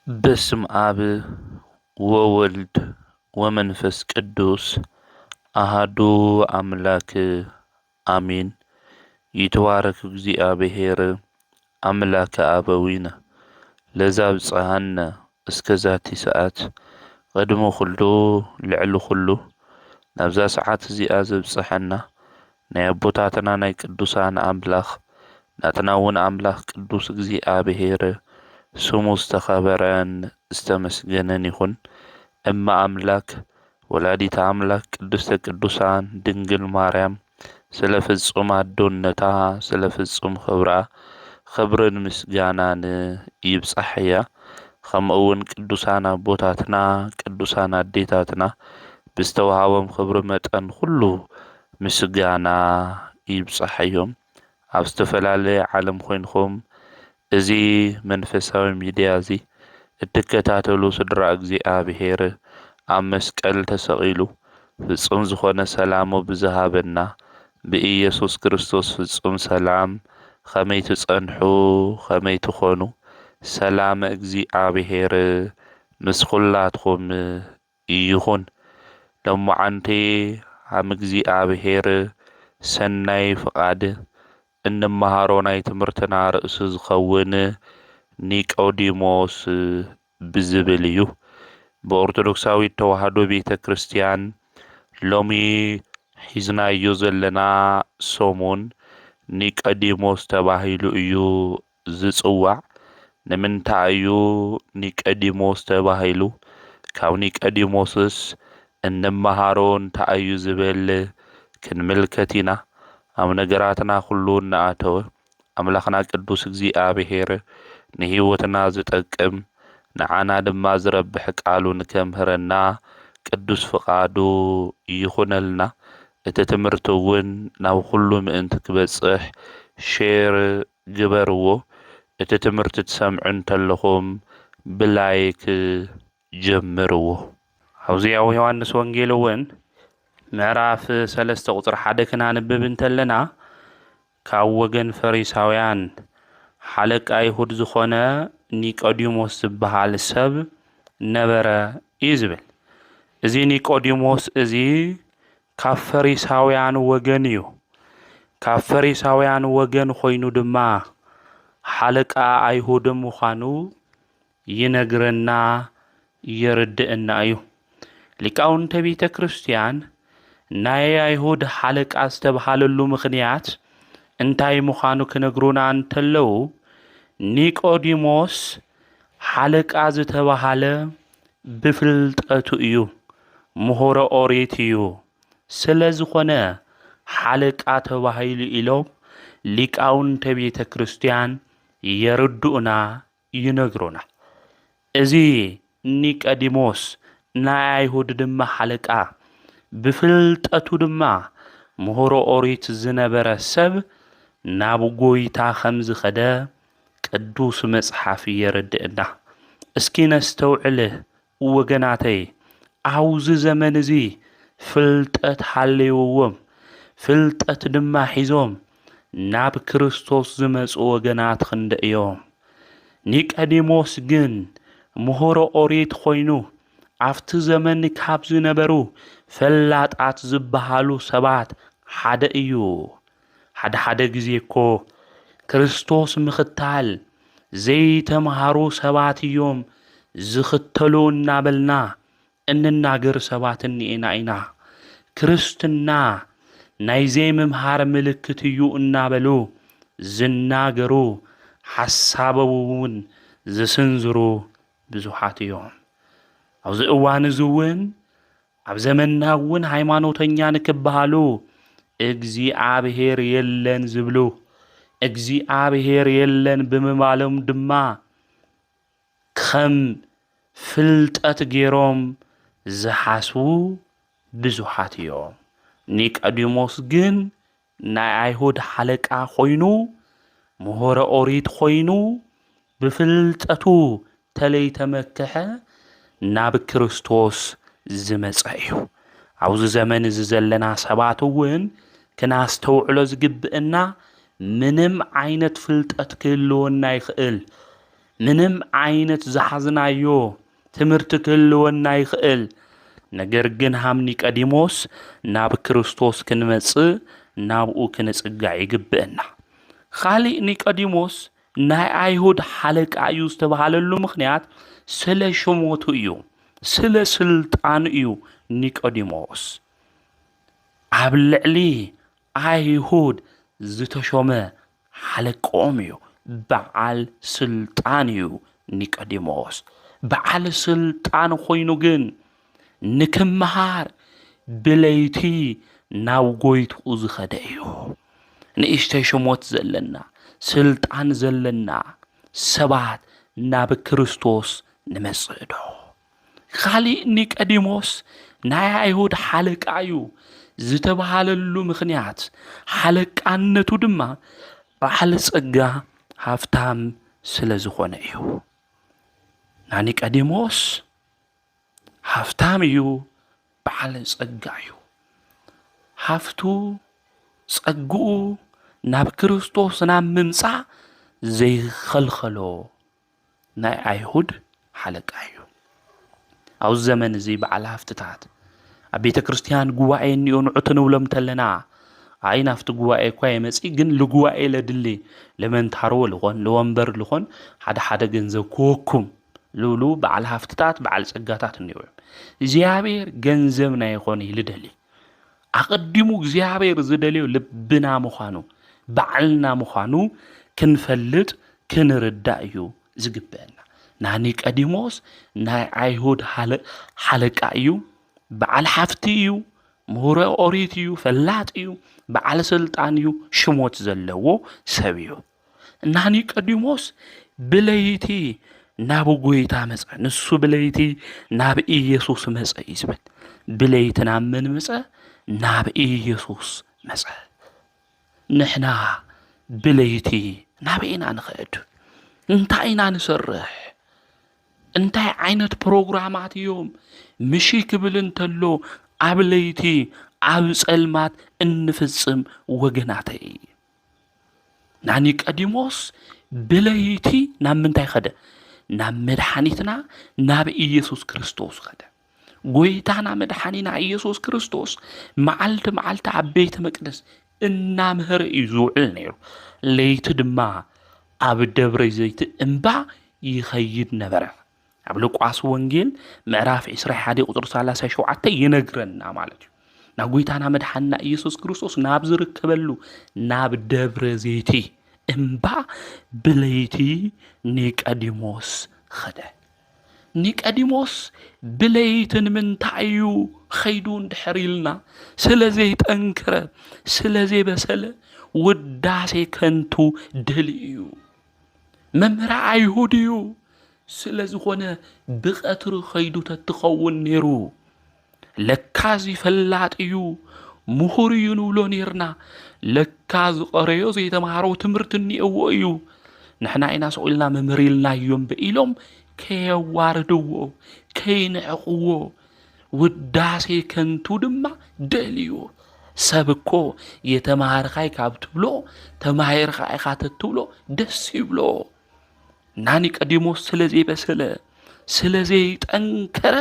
بسم آب وولد ومنفس قدوس أهدو أملاك آمين يتوارك እግዚአብሔር أملاك أبوينا لذا بصهنا اسكزاتي ساعات قدمو خلدو لعلو خلو نبزا ساعات زي أزب صحنا نيبوتاتنا ناي قدوسان أملاخ ناتناون أملاخ قدوس እግዚአብሔር سمو استخبران استمسجنن يخون أما أملاك ولاديت أملاك قدوس قدوسان دنجل ماريام سلفز دون نتا سلفز خبرن مسجانان يبصحيا خمؤون قدوسانا بوتاتنا قدوسانا ديتاتنا بستوهاوم خبر متن كله مسجانا يبصحيهم أبستفلالي عالم خوينكم ازي منفساوي ميديا زي اتكتاتلو سدرا እግዚአብሔር ኣብ መስቀል ተሰቂሉ ፍጹም ዝኾነ ሰላሙ ብዝሃበና ብኢየሱስ ክርስቶስ ፍጹም ሰላም ከመይ ትጸንሑ ከመይ ትኾኑ ሰላም እግዚአብሔር ምስ ኩላትኩም ይኹን ለማዓንቲ ኣብ እግዚአብሔር ሰናይ ፍቃድ እንመሃሮ ናይ ትምህርትና ርእሱ ዝኸውን ኒቆዲሞስ ብዝብል እዩ በኦርቶዶክሳዊት ተዋህዶ ቤተ ክርስቲያን ሎሚ ሒዝናዮ ዘለና ሰሙን ኒቆዲሞስ ተባሂሉ እዩ ዝጽዋዕ ንምንታይ እዩ ኒቆዲሞስ ተባሂሉ ካብ ኒቆዲሞስስ እንመሃሮ እንታይ እዩ ዝብል ክንምልከት ኢና ኣብ ነገራትና ኩሉ እናኣተወ ኣምላኽና ቅዱስ እግዚአብሔር ንህይወትና ዝጠቅም ንዓና ድማ ዝረብሕ ቃሉ ንከምህረና ቅዱስ ፍቃዱ ይኹነልና እቲ ትምህርቲ እውን ናብ ኩሉ ምእንቲ ክበጽሕ ሼር ግበርዎ እቲ ትምህርቲ ትሰምዑ እንተለኹም ብላይክ ጀምርዎ ኣብዚ ያው ዮሐንስ ወንጌል እውን ምዕራፍ 3 ቁጥር 1 ክናንብብ እንተለና ካብ ወገን ፈሪሳውያን ሓለቃ ይሁድ ዝኾነ ኒቆዲሞስ ዝበሃል ሰብ ነበረ እዩ ዝብል እዚ ኒቆዲሞስ እዚ ካብ ፈሪሳውያን ወገን እዩ ካብ ፈሪሳውያን ወገን ኮይኑ ድማ ሓለቃ ኣይሁድ ምዃኑ ይነግረና የርድእና እዩ ሊቃውንተ ቤተ ክርስቲያን ናይ አይሁድ ሓለቃ ዝተባሃለሉ ምኽንያት እንታይ ምዃኑ ክነግሩና እንተለው ኒቆዲሞስ ሓለቃ ዝተባሃለ ብፍልጠቱ እዩ ምሁረ ኦሪት እዩ ስለ ዝኾነ ሓለቃ ተባሂሉ ኢሎም ሊቃውንተ ቤተ ክርስቲያን የርድኡና ይነግሩና እዚ ኒቆዲሞስ ናይ አይሁድ ድማ ሓለቃ ብፍልጠቱ ድማ ምሁረ ኦሪት ዝነበረ ሰብ ናብ ጎይታ ከም ዝኸደ ቅዱስ መጽሓፍ የርድእና እስኪ ነስተውዕል ወገናተይ ኣብዚ ዘመን እዚ ፍልጠት ሃለይዎም ፍልጠት ድማ ሒዞም ናብ ክርስቶስ ዝመጹ ወገናት ክንደ እዮም ኒቆዲሞስ ግን ምሁረ ኦሪት ኮይኑ ኣብቲ ዘመን ካብ ዝነበሩ ፈላጣት ዝበሃሉ ሰባት ሓደ እዩ ሓደ ግዜ እኮ ክርስቶስ ምኽታል ዘይተምሃሩ ሰባት እዮም ዝኽተሉ እናበልና እንናገር ሰባት እኒአና ኢና ክርስትና ናይ ዘይምምሃር ምልክት እዩ እናበሉ ዝናገሩ ሓሳቦም ዝስንዝሩ ብዙሓት እዮም ኣብዚ እዋን እዚ እውን ኣብ ዘመንና እውን ሃይማኖተኛ ንክበሃሉ እግዚአብሔር የለን ዝብሉ እግዚአብሔር የለን ብምባሎም ድማ ከም ፍልጠት ገይሮም ዝሓስቡ ብዙሓት እዮም ኒቆዲሞስ ግን ናይ አይሁድ ሓለቃ ኮይኑ ምሁረ ኦሪት ኮይኑ ብፍልጠቱ ተለይተመክሐ ናብ ክርስቶስ ዝመጸ እዩ ኣብዚ ዘመን እዚ ዘለና ሰባት እውን ክናስተውዕሎ ዝግብአና ምንም ዓይነት ፍልጠት ክህልወና ይኽእል ምንም ዓይነት ዝሓዝናዮ ትምህርቲ ክህልወና ይኽእል ነገር ግን ሃም ኒቆዲሞስ ናብ ክርስቶስ ክንመጽእ ናብኡ ክንጽጋዕ ይግብአና ካሊእ ኒቆዲሞስ ናይ አይሁድ ሓለቃ እዩ ዝተባሃለሉ ምኽንያት ስለ ሽሞቱ እዩ ስለ ስልጣን እዩ ኒቆዲሞስ ኣብ ልዕሊ አይሁድ ዝተሾመ ሓለቆም እዩ በዓል ስልጣን እዩ ኒቆዲሞስ በዓል ስልጣን ኮይኑ ግን ንክመሃር ብለይቲ ናብ ጎይትኡ ዝኸደ እዩ ንእሽተይ ሽሞት ዘለና ስልጣን ዘለና ሰባት ናብ ክርስቶስ ንመጽእ ዶ ካሊእ ኒቆዲሞስ ናይ አይሁድ ሓለቃ እዩ ዝተባሃለሉ ምኽንያት ሓለቃነቱ ድማ በዓል ጸጋ ሃፍታም ስለ ዝኾነ እዩ ኒቆዲሞስ ሃፍታም እዩ በዓል ጸጋ እዩ ሃፍቱ ጸጉኡ ናብ ክርስቶስ ናብ ምምጻእ ዘይኸልኸሎ ናይ አይሁድ ሓለቃ እዩ ኣብ ዘመን እዚ በዓል ሃፍትታት ኣብ ቤተ ክርስቲያን ጉባኤ እንዮ ንዑት ንብሎም ተለና ኣይ ናፍቲ ጉባኤ እኳ የመጺ ግን ልጉባኤ ለድሊ ለመንታሮ ልኾን ለወንበር ልኾን ሓደ ገንዘብ ክወኩም ልብሉ በዓል ሃፍትታት በዓል ጸጋታት እንዮ እግዚአብሔር ገንዘብና ይኾን ይልደሊ ኣቐዲሙ እግዚአብሔር ዝደልዮ ልብና ምዃኑ በዓልና ምዃኑ ክንፈልጥ ክንርዳእ እዩ ዝግበአና ኒቆዲሞስ ናይ አይሁድ ሓለቃ እዩ በዓል ሃፍቲ እዩ ምሁረ ኦሪት እዩ ፈላጥ እዩ በዓል ስልጣን እዩ ሽሞት ዘለዎ ሰብ እዩ ኒቆዲሞስ ብለይቲ ናብ ጎይታ መጽ ንሱ ብለይቲ ናብ ኢየሱስ መጽ ይዝብል ብለይቲ ናብ ምን መጽ ናብ ኢየሱስ መጽ ንሕና ብለይቲ ናብ ኢና ንኸድ እንታይ ኢና ንሰርሕ እንታይ ዓይነት ፕሮግራማት እዮም ምሺ ክብል እንተሎ ኣብ ለይቲ ኣብ ጸልማት እንፍጽም ወገናተይ ኒቆዲሞስ ብለይቲ ናብ ምንታይ ኸደ ናብ መድኃኒትና ናብ ኢየሱስ ክርስቶስ ኸደ ጎይታና መድኃኒና ኢየሱስ ክርስቶስ መዓልቲ ኣብ ቤተ መቅደስ እናምህረ እዩ ዝውዕል ነይሩ ለይቲ ድማ ኣብ ደብረ ዘይት እምባ ይኸይድ ነበረ ኣብ ሉቃስ ወንጌል ምዕራፍ 21 ቁጥር 37 ይነግረና ማለት እዩ ናብ ጎይታና መድኃኒና ኢየሱስ ክርስቶስ ናብ ዝርከበሉ ናብ ደብረ ዘይት እምባ ብለይቲ ኒቆዲሞስ ኸደ ኒቆዲሞስ ብለይቲ ንምንታይ እዩ ኸይዱ እንድሕር ኢልና ስለዘይጠንክረ ስለዘይበሰለ ውዳሴ ከንቱ ደልዩ እዩ መምህር አይሁድ እዩ ስለዝኾነ ብቐትሪ ኸይዱ ተትኸውን ነይሩ ለካዝ ይፈላጥ እዩ ምሁር እዩ ንብሎ ነርና ለካዝ ቀረዮ ዘይተምሃሮ ትምህርቲ እኒአዎ እዩ ንሕና ኢና ሰቂልና መምህር ኢልና እዮም በኢሎም ከየዋርድዎ ከይንዕቕዎ ውዳሴ ከንቱ ድማ ደልዩ ሰብ እኮ የተማሃርካይ ካብ ትብሎ ተማሂርካ ኢኻ ተትብሎ ደስ ይብሎ ኒቆዲሞስ ስለዘይበሰለ ስለዘይጠንከረ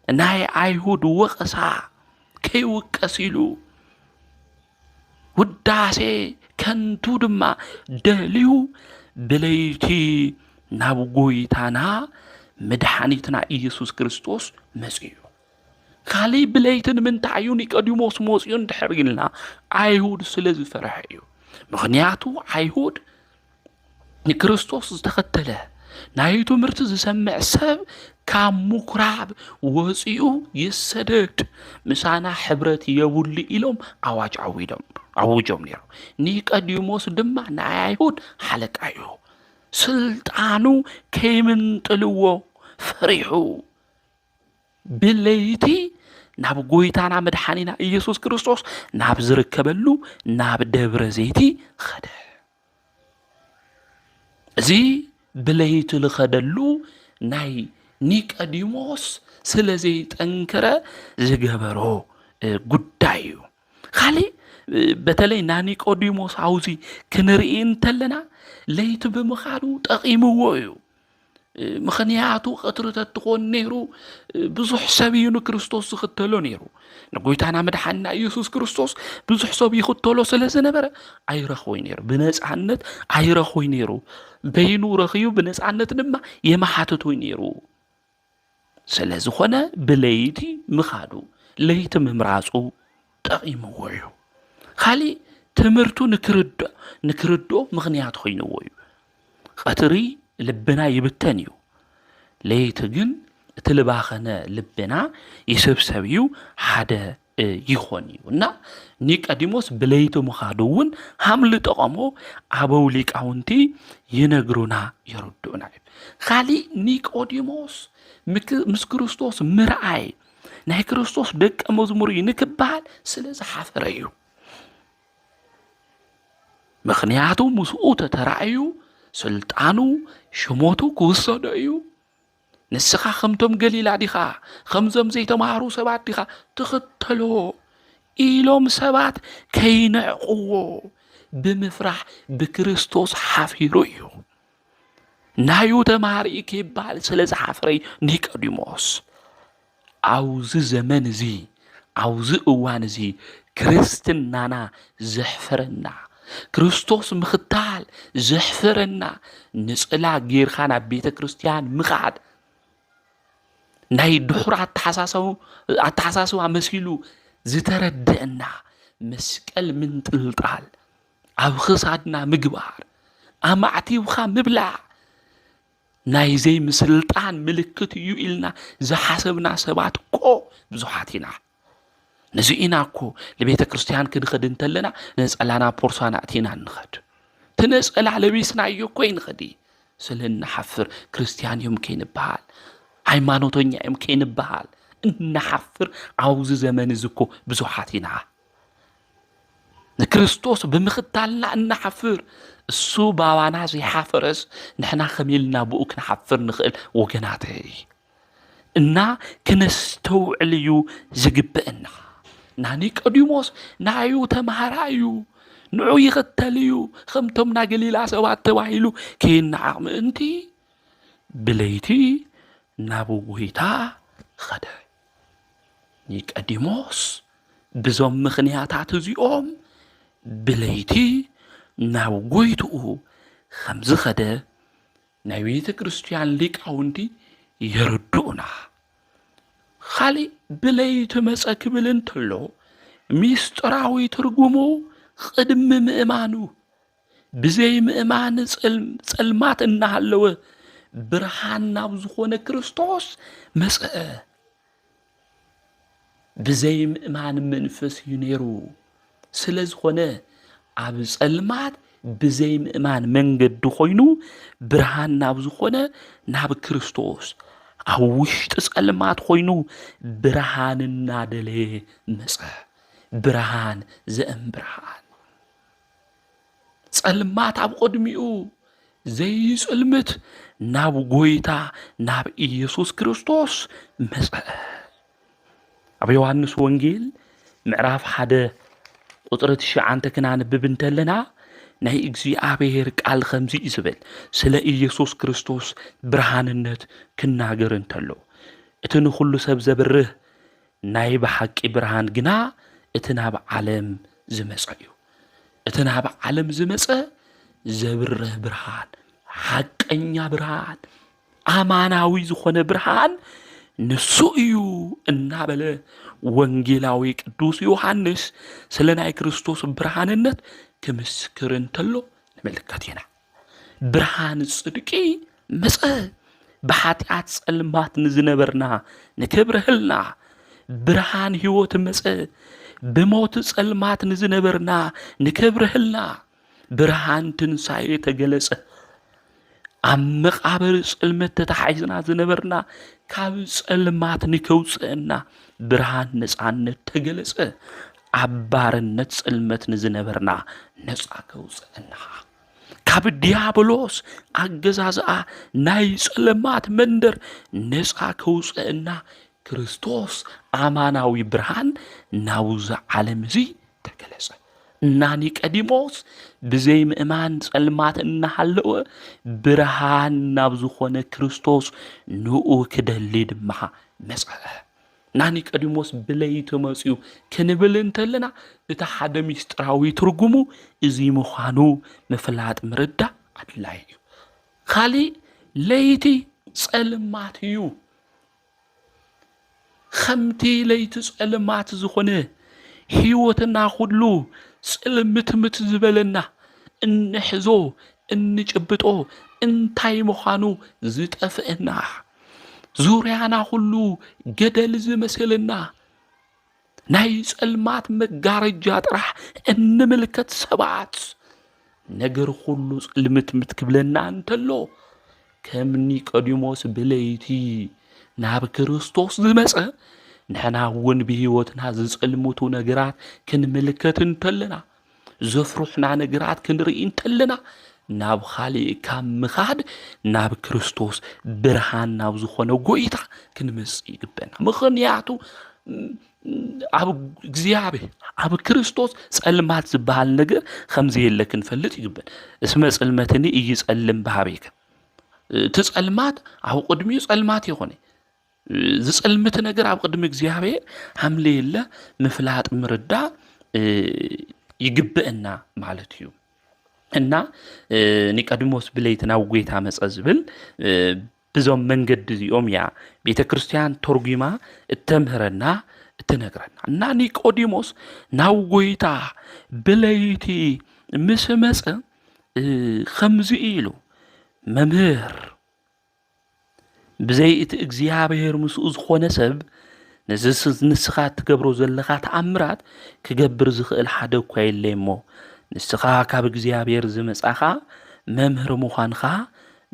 ናይ አይሁድ ወቀሳ ከይውቀስ ኢሉ ውዳሴ ከንቱ ድማ ደልዩ ብለይቲ ናብ ጎይታና መድኃኒትና ኢየሱስ ክርስቶስ መጽዩ ካሊእ ብለይቲ ንምንታይ እዩ ኒቆዲሞስ መጽዩ እንድሕር ኢልና አይሁድ ስለዝፈርሐ እዩ ምኽንያቱ አይሁድ ንክርስቶስ ዝተኸተለ ናይ ትምህርቲ ዝሰምዕ ሰብ ካብ ምኵራብ ወጽኡ ይሰደድ ምሳና ሕብረት የብሉ ኢሎም ኣዋጅ ኣውጆም ነይሩ ኒቆዲሞስ ድማ ናይ አይሁድ ሓለቃ እዩ ስልጣኑ ከይምንጥልዎ ፈሪሑ ብለይቲ ናብ ጎይታና መድኃኒና ኢየሱስ ክርስቶስ ናብ ዝርከበሉ ናብ ደብረ ዘይት ኸደ እዚ ብለይቲ ልኸደሉ ናይ ኒቆዲሞስ ስለዘይጠንከረ ዝገበሮ ጉዳይ እዩ ካሊእ በተለይ ናኒቆዲሞስ አውዚ ክንርኢ እንተለና ለይቲ ብምኻዱ ጠቒምዎ እዩ ምኽንያቱ ቐትሪ ተትኾን ነይሩ ብዙሕ ሰብ እዩ ንክርስቶስ ዝኽተሎ ነይሩ ንጎይታና መድሓኒና ኢየሱስ ክርስቶስ ብዙሕ ሰብ ይኽተሎ ስለ ዝነበረ ኣይረኽቦይ ነይሩ ብነፃነት ኣይረኽቦይ ነይሩ በይኑ ረኺዩ ብነፃነት ድማ የመሓትቶይ ነይሩ ስለ ዝኾነ ብለይቲ ምኻዱ ለይቲ ምምራፁ ጠቒምዎ እዩ ካሊእ ትምህርቱ ንክርድኦ ምኽንያት ኮይንዎ እዩ ቐትሪ ልብና ይብተን እዩ ለይቲ ግን እቲ ልባኸነ ልብና ይስብሰብ እዩ ሓደ ይኾን እዩ እና ኒቆዲሞስ ብለይቲ ምኻዱ እውን ሃምሊ ጠቐሞ ኣበው ሊቃውንቲ ይነግሩና ይርድኡና እዩ ካሊእ ኒቆዲሞስ ምስ ክርስቶስ ምርኣይ ናይ ክርስቶስ ደቀ መዝሙር እዩ ንክበሃል ስለ ዝሓፈረ እዩ ምኽንያቱ ምስኡ ተተራእዩ ስልጣኑ ሽሞቱ ክውሰዶ እዩ ንስኻ ከምቶም ገሊላ ዲኻ ከምዞም ዘይተማሃሩ ሰባት ዲኻ ትኽተሎ ኢሎም ሰባት ከይነዕቕዎ ብምፍራሕ ብክርስቶስ ሓፊሩ እዩ ናዩ ተማሃሪ ከይበሃል ስለ ዝሓፈረ ኒቆዲሞስ አውዝ ዘመን እዚ አውዝ እዋን እዚ ክርስትናና ዘሕፍረና ክርስቶስ ምኽታል ዘሕፍረና ንጽላ ጌርኻ ናብ ቤተ ክርስቲያን ምኻድ ናይ ድሑር ኣተሓሳስባ መሲሉ ዝተረድአና መስቀል ምንጥልጣል ኣብ ክሳድና ምግባር ኣማዕቲብኻ ምብላዕ ናይ ዘይ ምስልጣን ምልክት እዩ ኢልና ዝሓሰብና ሰባት እኮ ብዙሓት ኢና ነዚ ኢና እኮ ለቤተ ክርስቲያን ክንኸድ እንተለና ነፀላና ፖርሳና ኣቲና ንኸድ ትነፀላ ለቢስና እዮ እኮ ይንኸዲ ስለናሓፍር ክርስቲያን እዮም ከይንበሃል ሃይማኖተኛ እዮም ከይንበሃል እናሓፍር አውዝ ዘመን እዚ እኮ ብዙሓት ኢና ንክርስቶስ ብምኽታልና እናሓፍር እሱ ባባና ዘይሓፈረስ ንሕና ከመኢልና ብኡ ክንሓፍር ንኽእል ወገናተይ እና ክነስተውዕል እዩ ዝግብአና ናኒቆዲሞስ ናዩ ተማሃራ እዩ ንዑ ይኽተል እዩ ከምቶም ና ገሊላ ሰባት ተባሂሉ ከይነዓቕ ምእንቲ ብለይቲ ናብ ጎይታ ኸደ ኒቆዲሞስ ብዞም ምኽንያታት እዚኦም ብለይቲ ናብ ጎይትኡ ከምዝ ኸደ ናይ ቤተ ክርስቲያን ሊቃውንቲ የርድኡና ካሊእ ብለይቲ መፀ ክብል እንተሎ ሚስጥራዊ ትርጉሙ ቅድሚ ምእማኑ ብዘይ ምእማን ጸልማት እናሃለወ ብርሃን ናብ ዝኾነ ክርስቶስ መፀ ብዘይ ምእማን መንፈስ እዩ ነይሩ ስለ ዝኾነ ኣብ ጸልማት ብዘይ ምእማን መንገዲ ኮይኑ ብርሃን ናብ ዝኾነ ናብ ክርስቶስ ኣብ ውሽጢ ጸልማት ኮይኑ ብርሃን እናደለየ መፀ ብርሃን ዘእምብርሃን ጸልማት ኣብ ቅድሚኡ ዘይጽልምት ናብ ጎይታ ናብ ኢየሱስ ክርስቶስ መፀ ኣብ ዮሐንስ ወንጌል ምዕራፍ 1 ቁጥሪ 9 ክናንብብ እንተለና ናይ እግዚአብሔር ቃል ከምዚ ይዝብል ስለ ኢየሱስ ክርስቶስ ብርሃንነት ክናገር እንተሎ እቲ ንኹሉ ሰብ ዘብርህ ናይ ብሓቂ ብርሃን ግና እቲ ናብ ዓለም ዝመፀ እዩ እቲ ናብ ዓለም ዝመፀ ዘብርህ ብርሃን ሓቀኛ ብርሃን ኣማናዊ ዝኾነ ብርሃን ንሱ እዩ እናበለ ወንጌላዊ ቅዱስ ዮሐንስ ስለ ናይ ክርስቶስ ብርሃንነት ክምስክር እንተሎ ንምልከት ኢና ብርሃን ጽድቂ መፀ ብሓጢአት ጸልማት ንዝነበርና ንክብርህልና ብርሃን ሕይወት መፀ ብሞት ጸልማት ንዝነበርና ንክብርህልና ብርሃን ትንሣኤ ተገለጸ ኣብ መቃብር ጽልመት ተታሒዝና ዝነበርና ካብ ጸልማት ንከውፅአና ብርሃን ነፃነት ተገለጸ ኣብ ባርነት ጽልመት ንዝነበርና ነፃ ከውፅአና ካብ ዲያብሎስ ኣገዛዝኣ ናይ ጸልማት መንደር ነፃ ከውፅአና ክርስቶስ ኣማናዊ ብርሃን ናብዚ ዓለም እዚ ተገለጸ እና ኒቆዲሞስ ብዘይ ምእማን ጸልማት እናሃለወ ብርሃን ናብ ዝኾነ ክርስቶስ ንኡ ክደሊ ድማ መጽአ እና ኒቆዲሞስ ብለይቲ መጽኡ ክንብል እንተለና እቲ ሓደ ምስጢራዊ ትርጉሙ እዚ ምዃኑ ምፍላጥ ምርዳእ ኣድላይ እዩ ካሊእ ለይቲ ጸልማት እዩ ከምቲ ለይቲ ጸልማት ዝኾነ ህይወትና ኩሉ ጽልምትምት ዝበለና እንሕዞ እንጭብጦ እንታይ ምዃኑ ዝጠፍአና ዙርያና ሁሉ ገደል ዝመስልና ናይ ጸልማት መጋረጃ ጥራሕ እንምልከት ሰባት ነገር ሁሉ ጽልምትምት ክብለና እንተሎ ከም ኒቆዲሞስ ብለይቲ ናብ ክርስቶስ ዝመጸ ንሕና እውን ብህይወትና ዝጸልሙቱ ነገራት ክንምልከት እንተለና ዘፍሩሕና ነገራት ክንርኢ እንተለና ናብ ኻሊእ ካብ ምኻድ ናብ ክርስቶስ ብርሃን ናብ ዝኾነ ጎይታ ክንመጽእ ይግበና ምኽንያቱ ኣብ እግዚአብሔር ኣብ ክርስቶስ ጸልማት ዝበሃል ነገር ከምዚ የለ ክንፈልጥ ይግበን እስመ ጸልመትኒ እይጸልም ባሃቤከ ትጸልማት ኣብ ቅድሚኡ ጸልማት ይኾነ ዝጸልምት ነገር ኣብ ቅድሚ እግዚአብሔር ሓምለ የለ ምፍላጥ ምርዳእ ይግበአና ማለት እዩ እና ኒቆዲሞስ ብለይቲ ናብ ጎይታ መጸ ዝብል ብዞም መንገዲ እዚኦም ያ ቤተ ክርስቲያን ተርጉማ እተምህረና እትነግረና እና ኒቆዲሞስ ናብ ጎይታ ብለይቲ ምስ መጸ ከምዚ ኢሉ መምህር ብዘይ እቲ እግዚአብሔር ምስኡ ዝኾነ ሰብ ንስኻ ትገብሮ ዘለኻ ተኣምራት ክገብር ዝኽእል ሓደ እኳ የለይ እሞ ንስኻ ካብ እግዚአብሔር ዝመጻኻ መምህር ምዃንኻ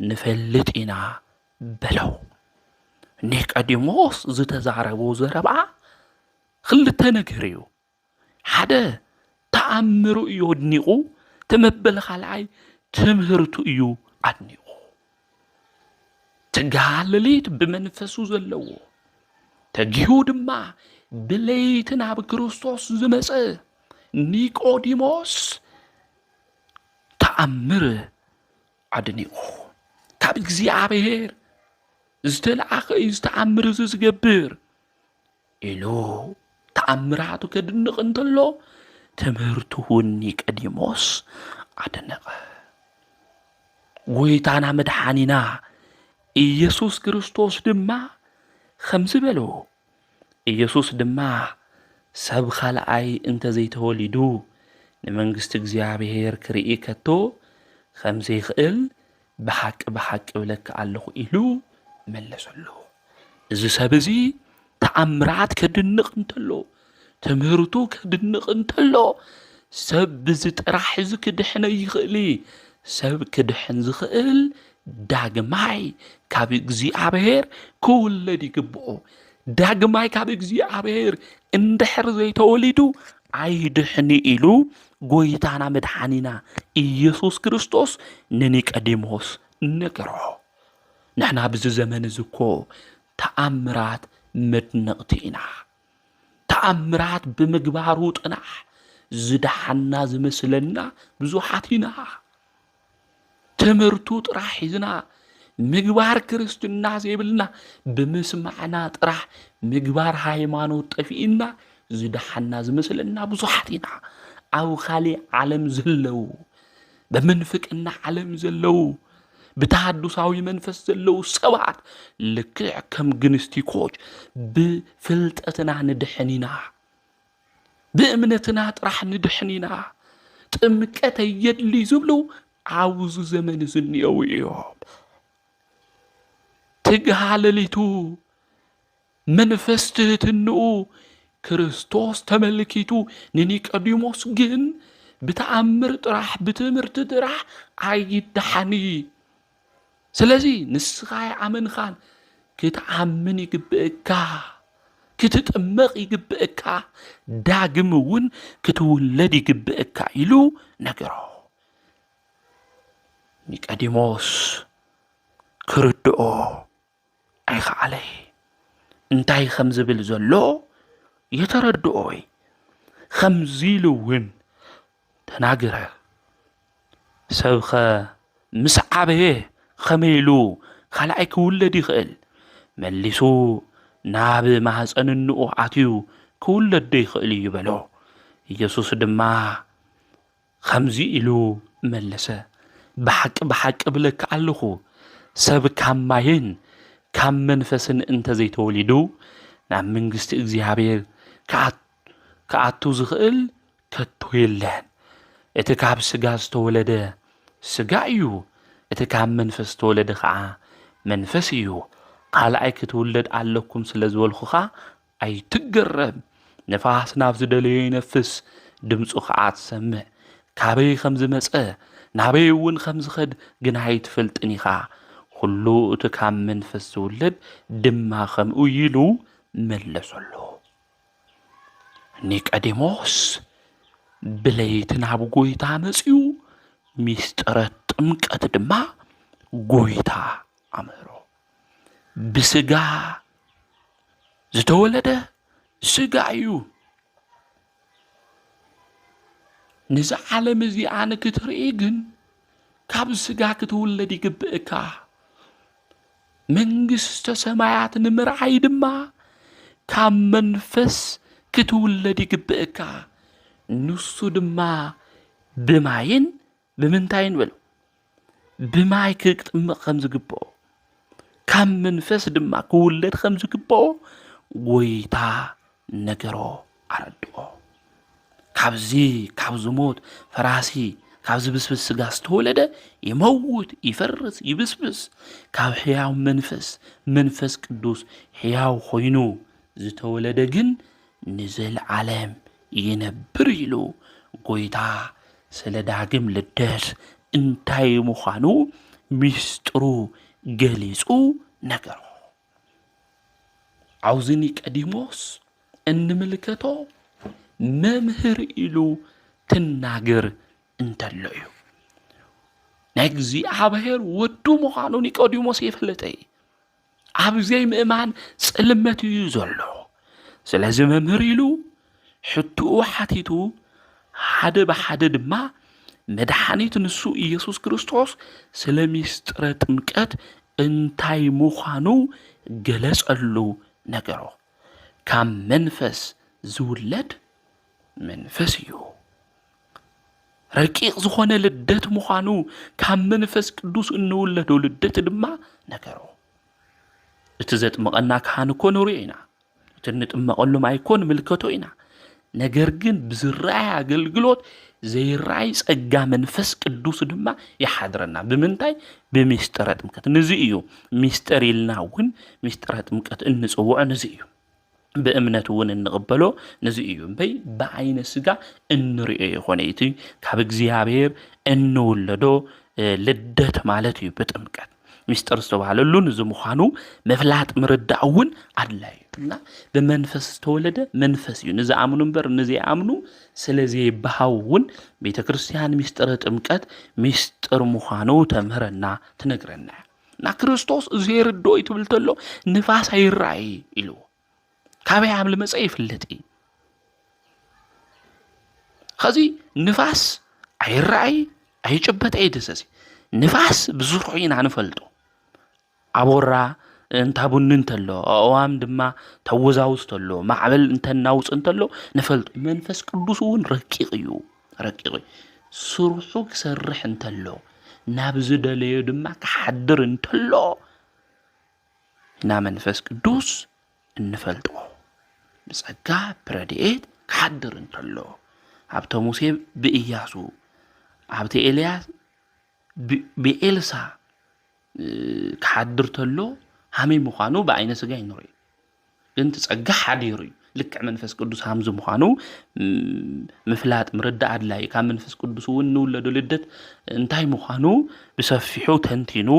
ንፈልጥ ኢና በለው ኒቆዲሞስ ዝተዛረቦ ዘረባ ክልተ ነገር እዩ ሓደ ተኣምሩ እዩ ኣድኒቑ ተመበለ ካልኣይ ትምህርቱ እዩ ኣድኒቑ ተጋለሊት ብመንፈሱ ዘለዎ ተጊሁ ድማ ብለይቲ ናብ ክርስቶስ ዝመጸ ኒቆዲሞስ ተኣምር ኣድኒቑ ካብ እግዚአብሔር ዝተለኣኸ እዩ ዝተኣምር ዝገብር ኢሉ ተኣምራቱ ከድንቕ እንተሎ ትምህርቱ እውን ኒቆዲሞስ ኣደነቐ ጎይታና መድሓኒና ኢየሱስ ክርስቶስ ድማ ከምዚ በሎ ኢየሱስ ድማ ሰብ ካልኣይ እንተዘይተወሊዱ ንመንግስቲ እግዚአብሔር ክርኢ ከቶ ከምዘይኽእል ብሓቂ ብሓቂ ብለካ ኣለኹ ኢሉ መለሰሉ እዚ ሰብ እዚ ተኣምራት ከድንቕ እንተሎ ትምህርቱ ከድንቕ እንተሎ ሰብ ብዚ ጥራሕ እዚ ክድሕነ ይኽእል ሰብ ክድሕን ዝኽእል ዳግማይ ካብ እግዚአብሔር ክውለድ ይግብኦ ዳግማይ ካብ እግዚአብሔር እንድሕር ዘይተወሊዱ ኣይድሕኒ ኢሉ ጎይታና መድሓኒና ኢየሱስ ክርስቶስ ንኒቆዲሞስ ነገሮ ንሕና ብዚ ዘመን እዚ እኮ ተኣምራት መድነቕቲ ኢና ተኣምራት ብምግባሩ ጥራሕ ዝድሓና ዝመስለና ብዙሓት ኢና ትምህርቱ ጥራሕ ሒዝና ምግባር ክርስትና ዘይብልና ብምስማዕና ጥራሕ ምግባር ሃይማኖት ጠፊእና ዝድሓና ዝመስለና ብዙሓት ኢና ኣብ ካሊእ ዓለም ዘለው ብምንፍቅና ዓለም ዘለው ብተሃዱሳዊ መንፈስ ዘለው ሰባት ልክዕ ከም ግንስቲኮች ብፍልጠትና ንድሕኒና ብእምነትና ጥራሕ ንድሕኒና ጥምቀት የድሊ ዝብሉ ኣብዚ ዘመን ዝኒአው እዮም ትግሃለሊቱ መንፈስ ትህትንኡ ክርስቶስ ተመልኪቱ ንኒቆዲሞስ ግን ብተኣምር ጥራሕ ብትምህርቲ ጥራሕ ኣይድሓኒ ስለዚ ንስኻ ይኣመንኻን ክትኣምን ይግብእካ ክትጥመቕ ይግብእካ ዳግም እውን ክትውለድ ይግብእካ ኢሉ ነገሮ ኒቆዲሞስ ክርድኦ ኣይከኣለይ እንታይ ከም ዝብል ዘሎ የተረድኦይ ከምዚ ኢሉ እውን ተናገረ ሰብኸ ምስ ዓበየ ኸመይሉ ካልኣይ ክውለድ ይኽእል መሊሱ ናብ ማህፀን እንኡ ኣትዩ ክውለድ ዶ ይኽእል እዩ በሎ ኢየሱስ ድማ ከምዚ ኢሉ መለሰ ብሓቂ ብሓቂ ብለካ ኣለኹ ሰብ ካብ ማይን ካብ መንፈስን እንተዘይተወሊዱ ናብ መንግስቲ እግዚአብሔር ከኣቱ ዝኽእል ከቶ የለን እቲ ካብ ስጋ ዝተወለደ ስጋ እዩ እቲ ካብ መንፈስ ዝተወለደ ከዓ መንፈስ እዩ ካልኣይ ክትውለድ ኣለኩም ስለ ዝበልኹኻ ኣይትገረም ነፋስ ናብ ዝደለዮ ይነፍስ ድምፁ ከዓ ትሰምዕ ካበይ ከም ዝመፀ ናበይ እውን ከም ዝኸድ ግን ኣይትፈልጥን ኢኻ ኩሉ እቲ ካብ መንፈስ ዝውለድ ድማ ከምኡ ኢሉ መለሰሎ ኒቆዲሞስ ብለይቲ ናብ ጎይታ መፅዩ ሚስጥረ ጥምቀት ድማ ጎይታ ኣምሮ ብስጋ ዝተወለደ ስጋ እዩ ነዚ ዓለም እዚኣ ንክትርኢ ግን ካብ ስጋ ክትውለድ ይግብእካ መንግስተ ሰማያት ንምርዓይ ድማ ካብ መንፈስ ክትውለድ ይግብእካ ንሱ ድማ ብማይን ብምንታይን በሉ ብማይ ክትጥምቕ ከም ዝግብኦ ካብ መንፈስ ድማ ክውለድ ከም ዝግብኦ ጎይታ ነገሮ ኣረድኦ ካብዚ ካብ ዝሞት ፈራሲ ካብ ዝብስብስ ስጋ ዝተወለደ ይመውት ይፈርስ ይብስብስ ካብ ሕያው መንፈስ ቅዱስ ሕያው ኮይኑ ዝተወለደ ግን ንዘለዓለም ይነብር ኢሉ ጎይታ ስለ ዳግም ልደት እንታይ ምዃኑ ሚስጥሩ ገሊጹ ነገሮ ኣብዚ ኒቆዲሞስ እንምልከቶ መምህር ኢሉ ትናገር እንተሎ እዩ ናይ እግዚአብሔር ወዱ ምዃኑ ኒቆዲሞስ የፈለጠ ኣብዘይ ምእማን ጽልመት እዩ ዘሎ ስለዚ መምህር ኢሉ ሕቱኡ ሓቲቱ ሓደ ብሓደ ድማ መድኃኒት ንሱ ኢየሱስ ክርስቶስ ስለ ሚስጥረ ጥምቀት እንታይ ምዃኑ ገለጸሉ ነገሮ ካብ መንፈስ ዝውለድ መንፈስ እዩ ረቂቕ ዝኾነ ልደት ምዃኑ ካብ መንፈስ ቅዱስ እንውለዶ ልደት ድማ ነገሮ እቲ ዘጥምቐና ካህን እኮ ንሪኦ ኢና እቲ ንጥመቐሉ ማይ እኮ ንምልከቶ ኢና ነገር ግን ብዝረአይ ኣገልግሎት ዘይራይ ጸጋ መንፈስ ቅዱስ ድማ ይሓድረና ብምንታይ ብሚስጥረ ጥምቀት ነዚ እዩ ሚስጥር ኢልና እውን ሚስጥረ ጥምቀት እንጽውዖ ነዚ እዩ በእምነት እውን እንቕበሎ ነዚ እዩ እምበይ በዓይነ ስጋ እንሪኦ ይኾነ እቲ ካብ እግዚአብሔር እንውለዶ ልደት ማለት እዩ በጥምቀት ሚስጥር ዝተባሃለሉ ነዚ ምዃኑ መፍላጥ ምርዳእ እውን ኣድላይ እና በመንፈስ ዝተወለደ መንፈስ እዩ ነዚ ኣምኑ እምበር ነዚ ኣምኑ ስለዚ ይበሃው እውን ቤተ ክርስቲያን ሚስጥረ ጥምቀት ሚስጥር ምዃኑ ተምህረና ትነግረና እና ክርስቶስ ዘይርድኦ ይትብል ተሎ ንፋስ ኣይራእይ ኢሉ ካበይ ኣብ ልመፀ ይፍለጥ ኸዚ ንፋስ ኣይራእይ ኣይጭበጥ ደሰሲ ንፋስ ብዙሕ ኢና ንፈልጦ ኣቦራ እንታቡን እንተሎ ኣዋም ድማ ተወዛውዝ ተሎ ማዕበል እንተናውፅ እንተሎ ንፈልጦ መንፈስ ቅዱስ እውን ረቂቕ እዩ ስርሑ ክሰርሕ እንተሎ ናብ ዝደለዮ ድማ ክሓድር እንተሎ ና መንፈስ ቅዱስ እንፈልጦ ብጸጋ ብረድኤት ክሓድር እንተሎ ኣብተ ሙሴ ብኢያሱ ኣብተ ኤልያስ ብኤልሳ ክሓድር ተሎ ሃመይ ምዃኑ በዓይነ ስጋ ይንሪኦ ግን ትጸጋ ሓዲሩ እዩ ልክዕ መንፈስ ቅዱስ ሃምዚ ምዃኑ ምፍላጥ ምርዳእ ኣድላይ ካብ መንፈስ ቅዱስ እውን ንውለዶ ልደት እንታይ ምዃኑ ብሰፊሑ ተንቲኑ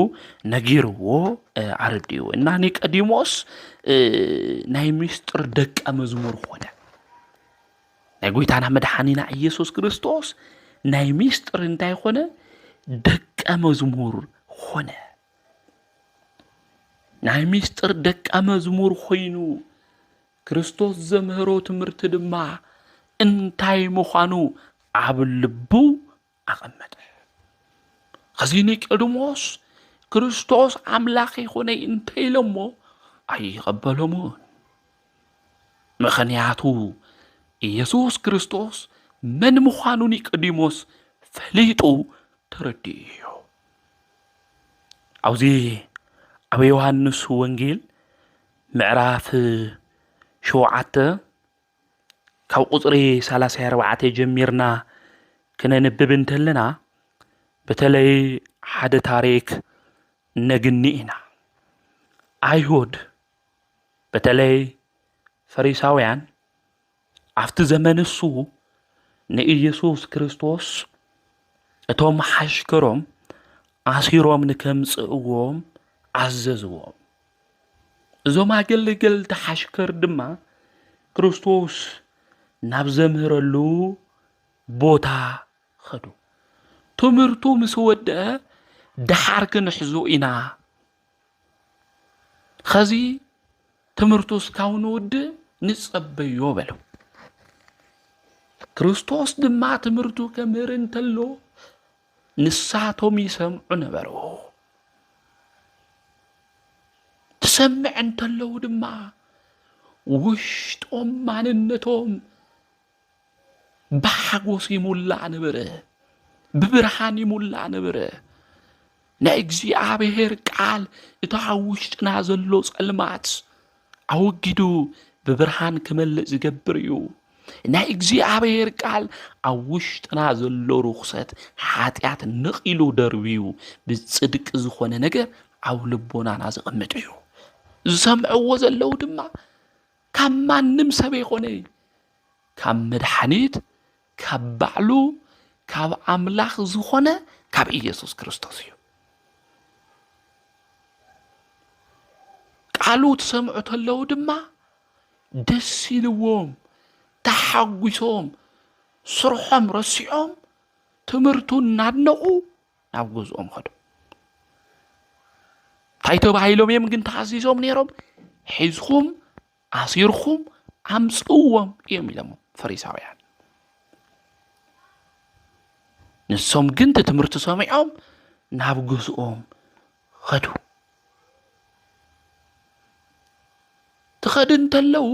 ነጊርዎ ኣረድዩ እና ኒቆዲሞስ ናይ ሚስጥር ደቀ መዝሙር ኾነ ናይ ጎይታና መድኃኒና ኢየሱስ ክርስቶስ ናይ ሚስጥር እንታይ ኾነ ደቀ መዝሙር ኾነ ናይ ሚስጥር ደቀ መዝሙር ኾይኑ ክርስቶስ ዘምህሮ ትምህርቲ ድማ እንታይ ምዃኑ ኣብ ልቡ ኣቐመጠ። ከዚ ኒቆዲሞስ ክርስቶስ ኣምላኽ ይኾነ እንተኢሎሞ ኣይቀበሎምን። ምኽንያቱ ኢየሱስ ክርስቶስ መን ምዃኑ ኒቆዲሞስ ፈሊጡ ተረዲኡ። ኣብዚ ኣብ ዮሐንስ ወንጌል ምዕራፍ 7 ካብ ቁጽሪ 34 ጀሚርና ክነንብብ እንተለና በተለይ ሓደ ታሪክ ነግኒ ኢና። አይሁድ በተለይ ፈሪሳውያን ኣብቲ ዘመን እሱ ንኢየሱስ ክርስቶስ እቶም ሓሽከሮም ኣሲሮም ንከምጽእዎም ኣዘዝዎም። እዞም ኣገልገልቲ ሓሽከር ድማ ክርስቶስ ናብ ዘምህረሉ ቦታ ኸዱ። ትምህርቱ ምስ ወድአ ድሓር ክንሕዙ ኢና። ኸዚ ትምህርቱ እስካብ ንውድእ ንጸበዮ በለው። ክርስቶስ ድማ ትምህርቱ ከምህር እንተሎ ንሳቶም ይሰምዑ ነበሩ። ትሰምዕ እንተለው ድማ ውሽጦም ማንነቶም ብሓጎስ ይሙላእ ነበረ፣ ብብርሃን ይሙላእ ነበረ። ናይ እግዚአብሔር ቃል እቲ ኣብ ውሽጥና ዘሎ ጸልማት ኣወጊዱ ብብርሃን ክመልእ ዝገብር እዩ። ናይ እግዚአብሔር ቃል ኣብ ውሽጥና ዘሎ ርኩሰት ኃጢአት ንቂሉ ደርብዩ ብጽድቅ ዝኾነ ነገር ኣብ ልቦናና ዝቕምጥ እዩ። ዝሰምዕዎ ዘለው ድማ ካብ ማንም ሰብ ይኾነ ካብ መድኃኒት ካብ ባዕሉ ካብ ኣምላኽ ዝኾነ ካብ ኢየሱስ ክርስቶስ እዩ። ቃሉ ትሰምዑ ተለው ድማ ደስ ይልዎም፣ ተሓጒሶም፣ ስርሖም ረሲዖም ትምህርቱ እናድነቁ ናብ ገዝኦም ኸዱ። እንታይ ተባሂሎም እዮም ግን ተኣዚዞም ነይሮም? ሒዝኹም ኣሲርኹም ኣምጽእዎም እዮም ኢሎም ፈሪሳውያን። ንሶም ግን ትምህርቲ ሰሚዖም ናብ ገዝኦም ኸዱ። ትኸድ እንተለው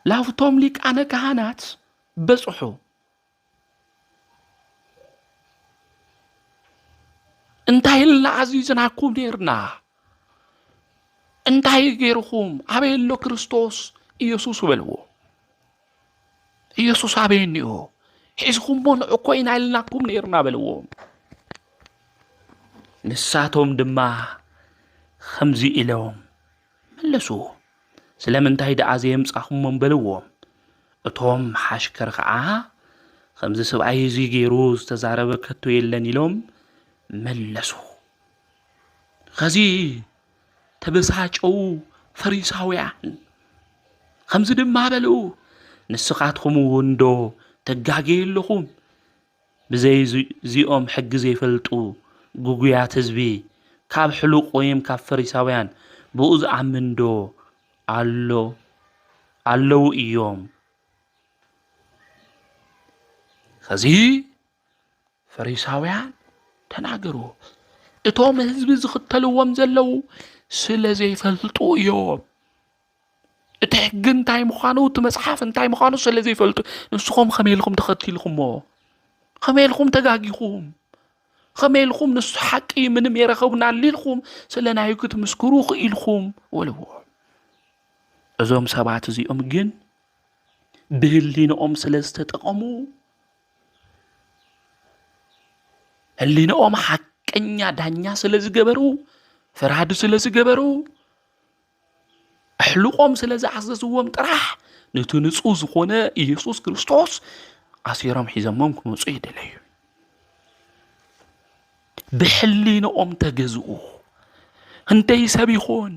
ላፍቶም ሊቃነ ካህናት በጽሑ። እንታይ ኢልና ኣዚዝናኩም ነርና? እንታይ ገይርኹም? ኣበይ ኣሎ ክርስቶስ ኢየሱስ በልዎ። ኢየሱስ ኣበይ እኒኦ? ሒዝኹምሞ ንዕኮ ኢና ኢልናኩም ነርና በልዎም። ንሳቶም ድማ ከምዚ ኢሎም መለሱ። ስለምንታይ ደኣ ዘየምጻኹሞም በልዎም። እቶም ሓሽከር ከዓ ከምዚ ሰብኣይ እዚ ገይሩ ዝተዛረበ ከቶ የለን ኢሎም መለሱ። ከዚ ተበሳጨው ፈሪሳውያን ከምዚ ድማ በልኡ፣ ንስኻትኩም እውን ዶ ተጋገየለኹም? ብዘይ እዚኦም ሕጊ ዘይፈልጡ ጉጉያት ህዝቢ ካብ ሕሉቕ ወይም ካብ ፈሪሳውያን ብኡ ዝኣምን ዶ ኣለዉ እዮም። ከዚ ፈሪሳውያን ተናገሩ። እቶም ህዝቢ ዝኽተልዎም ዘለው ስለ ዘይፈልጡ እዮም። እቲ ሕጊ እንታይ ምዃኑ እቲ መጽሓፍ እንታይ ምዃኑ ስለ ዘይፈልጡ ንስኹም ከመይ ኢልኩም ተኸቲልኩሞ? ከመይ ኢልኩም ተጋጊኹም? ከመይ ኢልኩም ንሱ ሓቂ ምንም የረኸቡና ኢልኩም ስለ ናዩ ክትምስክሩ ክኢልኩም ወልዎ። እዞም ሰባት እዚኦም ግን ብህሊንኦም ስለ ዝተጠቐሙ ህሊንኦም ሓቀኛ ዳኛ ስለ ዝገበሩ ፍርሃድ ስለ ዝገበሩ ኣሕልቆም ስለ ዝኣዘዝዎም ጥራሕ ነቲ ንጹህ ዝኾነ ኢየሱስ ክርስቶስ ኣሲሮም ሒዘሞም ክመፁ ይደለዩ። ብሕሊንኦም ተገዝኡ። እንተይ ሰብ ይኾን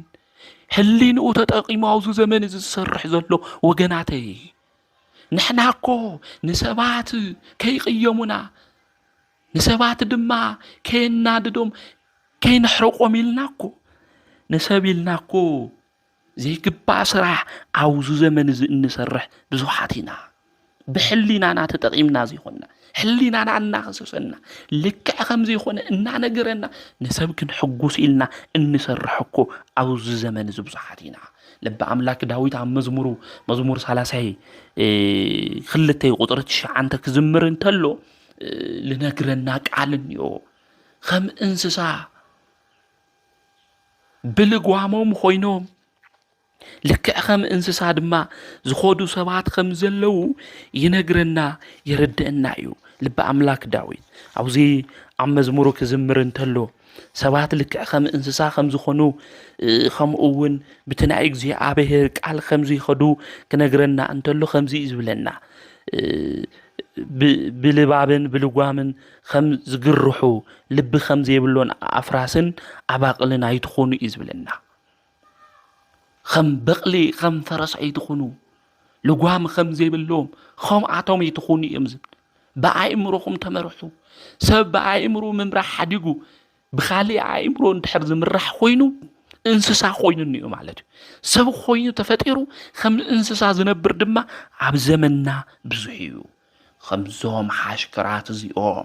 ሕሊንኡ ተጠቂሙ ኣብዚ ዘመን እዚ ዝሰርሕ ዘሎ ወገናተይ፣ ንሕና እኮ ንሰባት ከይቅየሙና ንሰባት ድማ ከየናድዶም ከይንሕረቆም ኢልና እኮ ንሰብ ኢልና እኮ ዘይግባእ ስራሕ ኣብዚ ዘመን እዚ እንሰርሕ ብዙሓት ኢና። بحلينا تتقيمنا زي خنا حلينا عنا خصوصنا لك خمزي خنا إننا نجرنا نسبك نحجوس إلنا إن سرحكو أو زمن زبزحاتنا لب أملاك داويد عم مزمور سلاسي خلتي قدرتش عندك زمرن تلو لنجرناك علنيو خم إنسسا بلقوامهم خوينوم لك أخم إنسسا دما زخودو سبات خمزلو ينجرنا يردنا يو لب أملاك داويد أو زي عم مزمورو كزمرن تلو سبات لك أخم إنسسا خمزو خنو خم أون بتنعيق زي عابهر قال خمزي خدو كنجرنا أنتلو خمزي إزبلنا بلبابن بلقوامن خم زقرحو لب خمزي يبلون أفراسن عباقلنا يتخونو إزبلنا خم بقلي خم فرس يتخونو لقوام خمزي يبلوم خم عطوم يتخونو يمزن بقى إمروكم تمرحو سبب بقى إمرو ممرح حديقو بخالي عايمرو ندحر زمرح خوينو انسسا خوينو نيو مالتو سب خوينو تفتيرو خم انسسا زنبر دما عب زمننا بزحيو خمزوم حاشكرات زيوم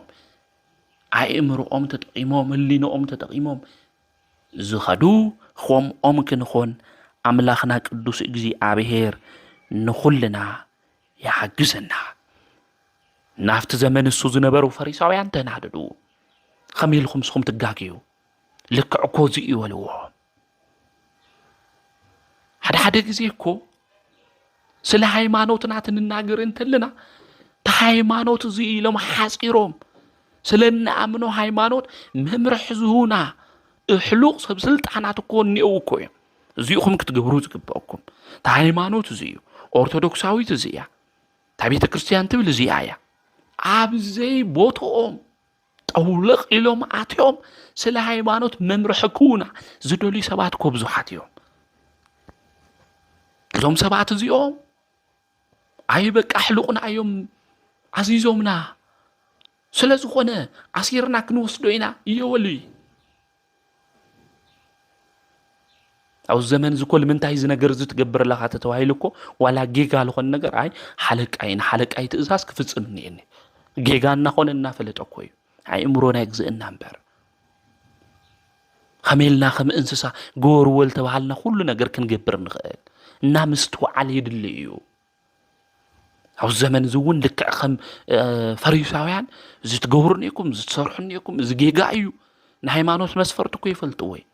عايمرو تتقيموم اللينو تتقيموم زخدو خوم كنخون أملاخنا قدوس إجزي عبهير نخلنا يحجزنا نافت زمن السوز نبرو فريساويان تنعددو خميل خمسهم تقاقيو لك عكوزي يولوهم حدا جزيكو سلا هايمانوتنا تنناقر انتلنا تهايمانوت زي لهم حاسيروم سلنا أمنو هايمانوت ممرح زهونا حلوق سبسلطانا تكون نيوكو زيوكم كتقبرو تقبأكم تهايمانوت زيو أرثوذكساوي تزيا تابيت كريستيان تبل زيايا عاب زي بوتوهم طولق إلهم آتيهم سلا هايمانوت ممرحكونا زدولي سبات كوبزو حاتيهم زوم سبات زيوم عيبك أحلقنا أيوم عزيزومنا سلا زخونا عصيرنا كنوس دوينا يولي أو الزمن زكول من تايز نجر زت جبر لها تتوهيلكو ولا جيجا لخون نجر أي حلق أي تأساس كفز مني جيجا نخون النافلة أكوي أي أمرونا يجزء النمبر خميلنا خم إنسسا جور والتوهلنا كل نجر كن جبر نغال نامستو عليه دليو أو الزمن زون لك خم فريساويان زت جورنيكم زت صرحنيكم زجيجا أيو نهايمانوس مسفرتكو يفلتوي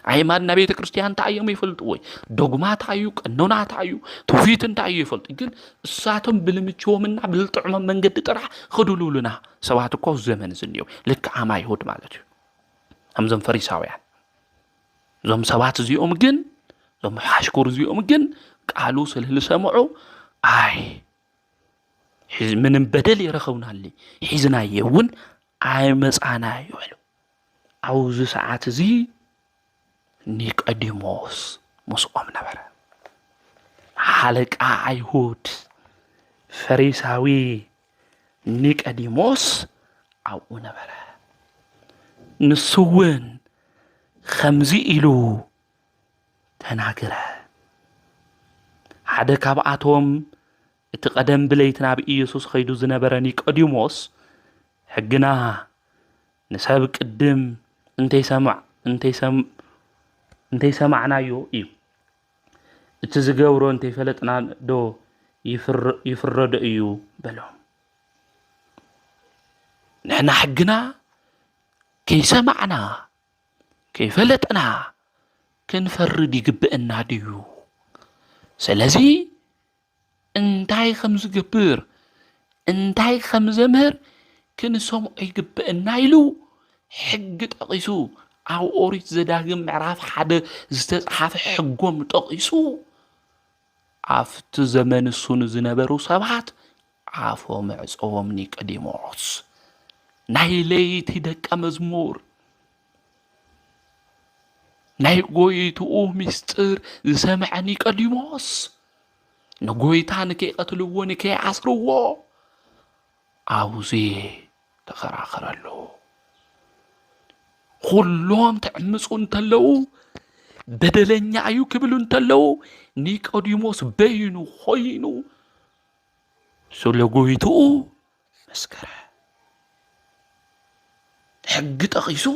عيمان نبي كريستيان تعيم يفلطوي دوغما تعيو قنونا تعيو توفيت تعيو يفلط ግን እሳቶም ብልምቾምና ብልጥዕሞ መንገድ ጥራሕ خدولولنا ሰባት እኮ ዘመን ዝንየው ልክ አማ ይሁድ ማለት እዩ አምዘም ፈሪሳውያን ዞም ሰባት እዚኦም ግን ዞም ሓሽኩር እዚኦም ግን ቃሉ ስለልሰምዑ አይ ምንም በደል ይረኸውናል ሒዝና የውን አይ መጻና ይወሉ አውዝ ሰዓት እዚ ኒቆዲሞስ مسقوم نبره حلق أيهود فريساوي نيقوديموس أو نبره نسون خمزي إلو تناقره حدا كابعاتهم اتقدم بليتنا بإيسوس خيدو زنبره نيقوديموس حقنا نسابق قدم انتي سمعنا يو إيو اتزقورو انتي فلتنا دو يفرد إيو بلهم نحن حقنا كي سمعنا كي فلتنا كنفرد يقبئنا ديو سلازي انتاي خمز قبير انتاي خمز مهر كنسوم يقبئنا يلو حق تقيسو أو أوريت زداقم معراف حدا زتحاف حقوم تقيسو عفت زمن السون زنبرو سبعات عافو معصوم نيقوديموس نايليت دق مزمور ناي قويتو مستر زسمع نيقوديموس نقويتا نكي قتلو نكي عصرو عاوزي تخراخرلو كلهم تعمسون تلو بدلني أيو كبلون تلو نيقوديموس بينو خوينو ስለጎይቱ መስከረ ሕጊ ጠቂሱ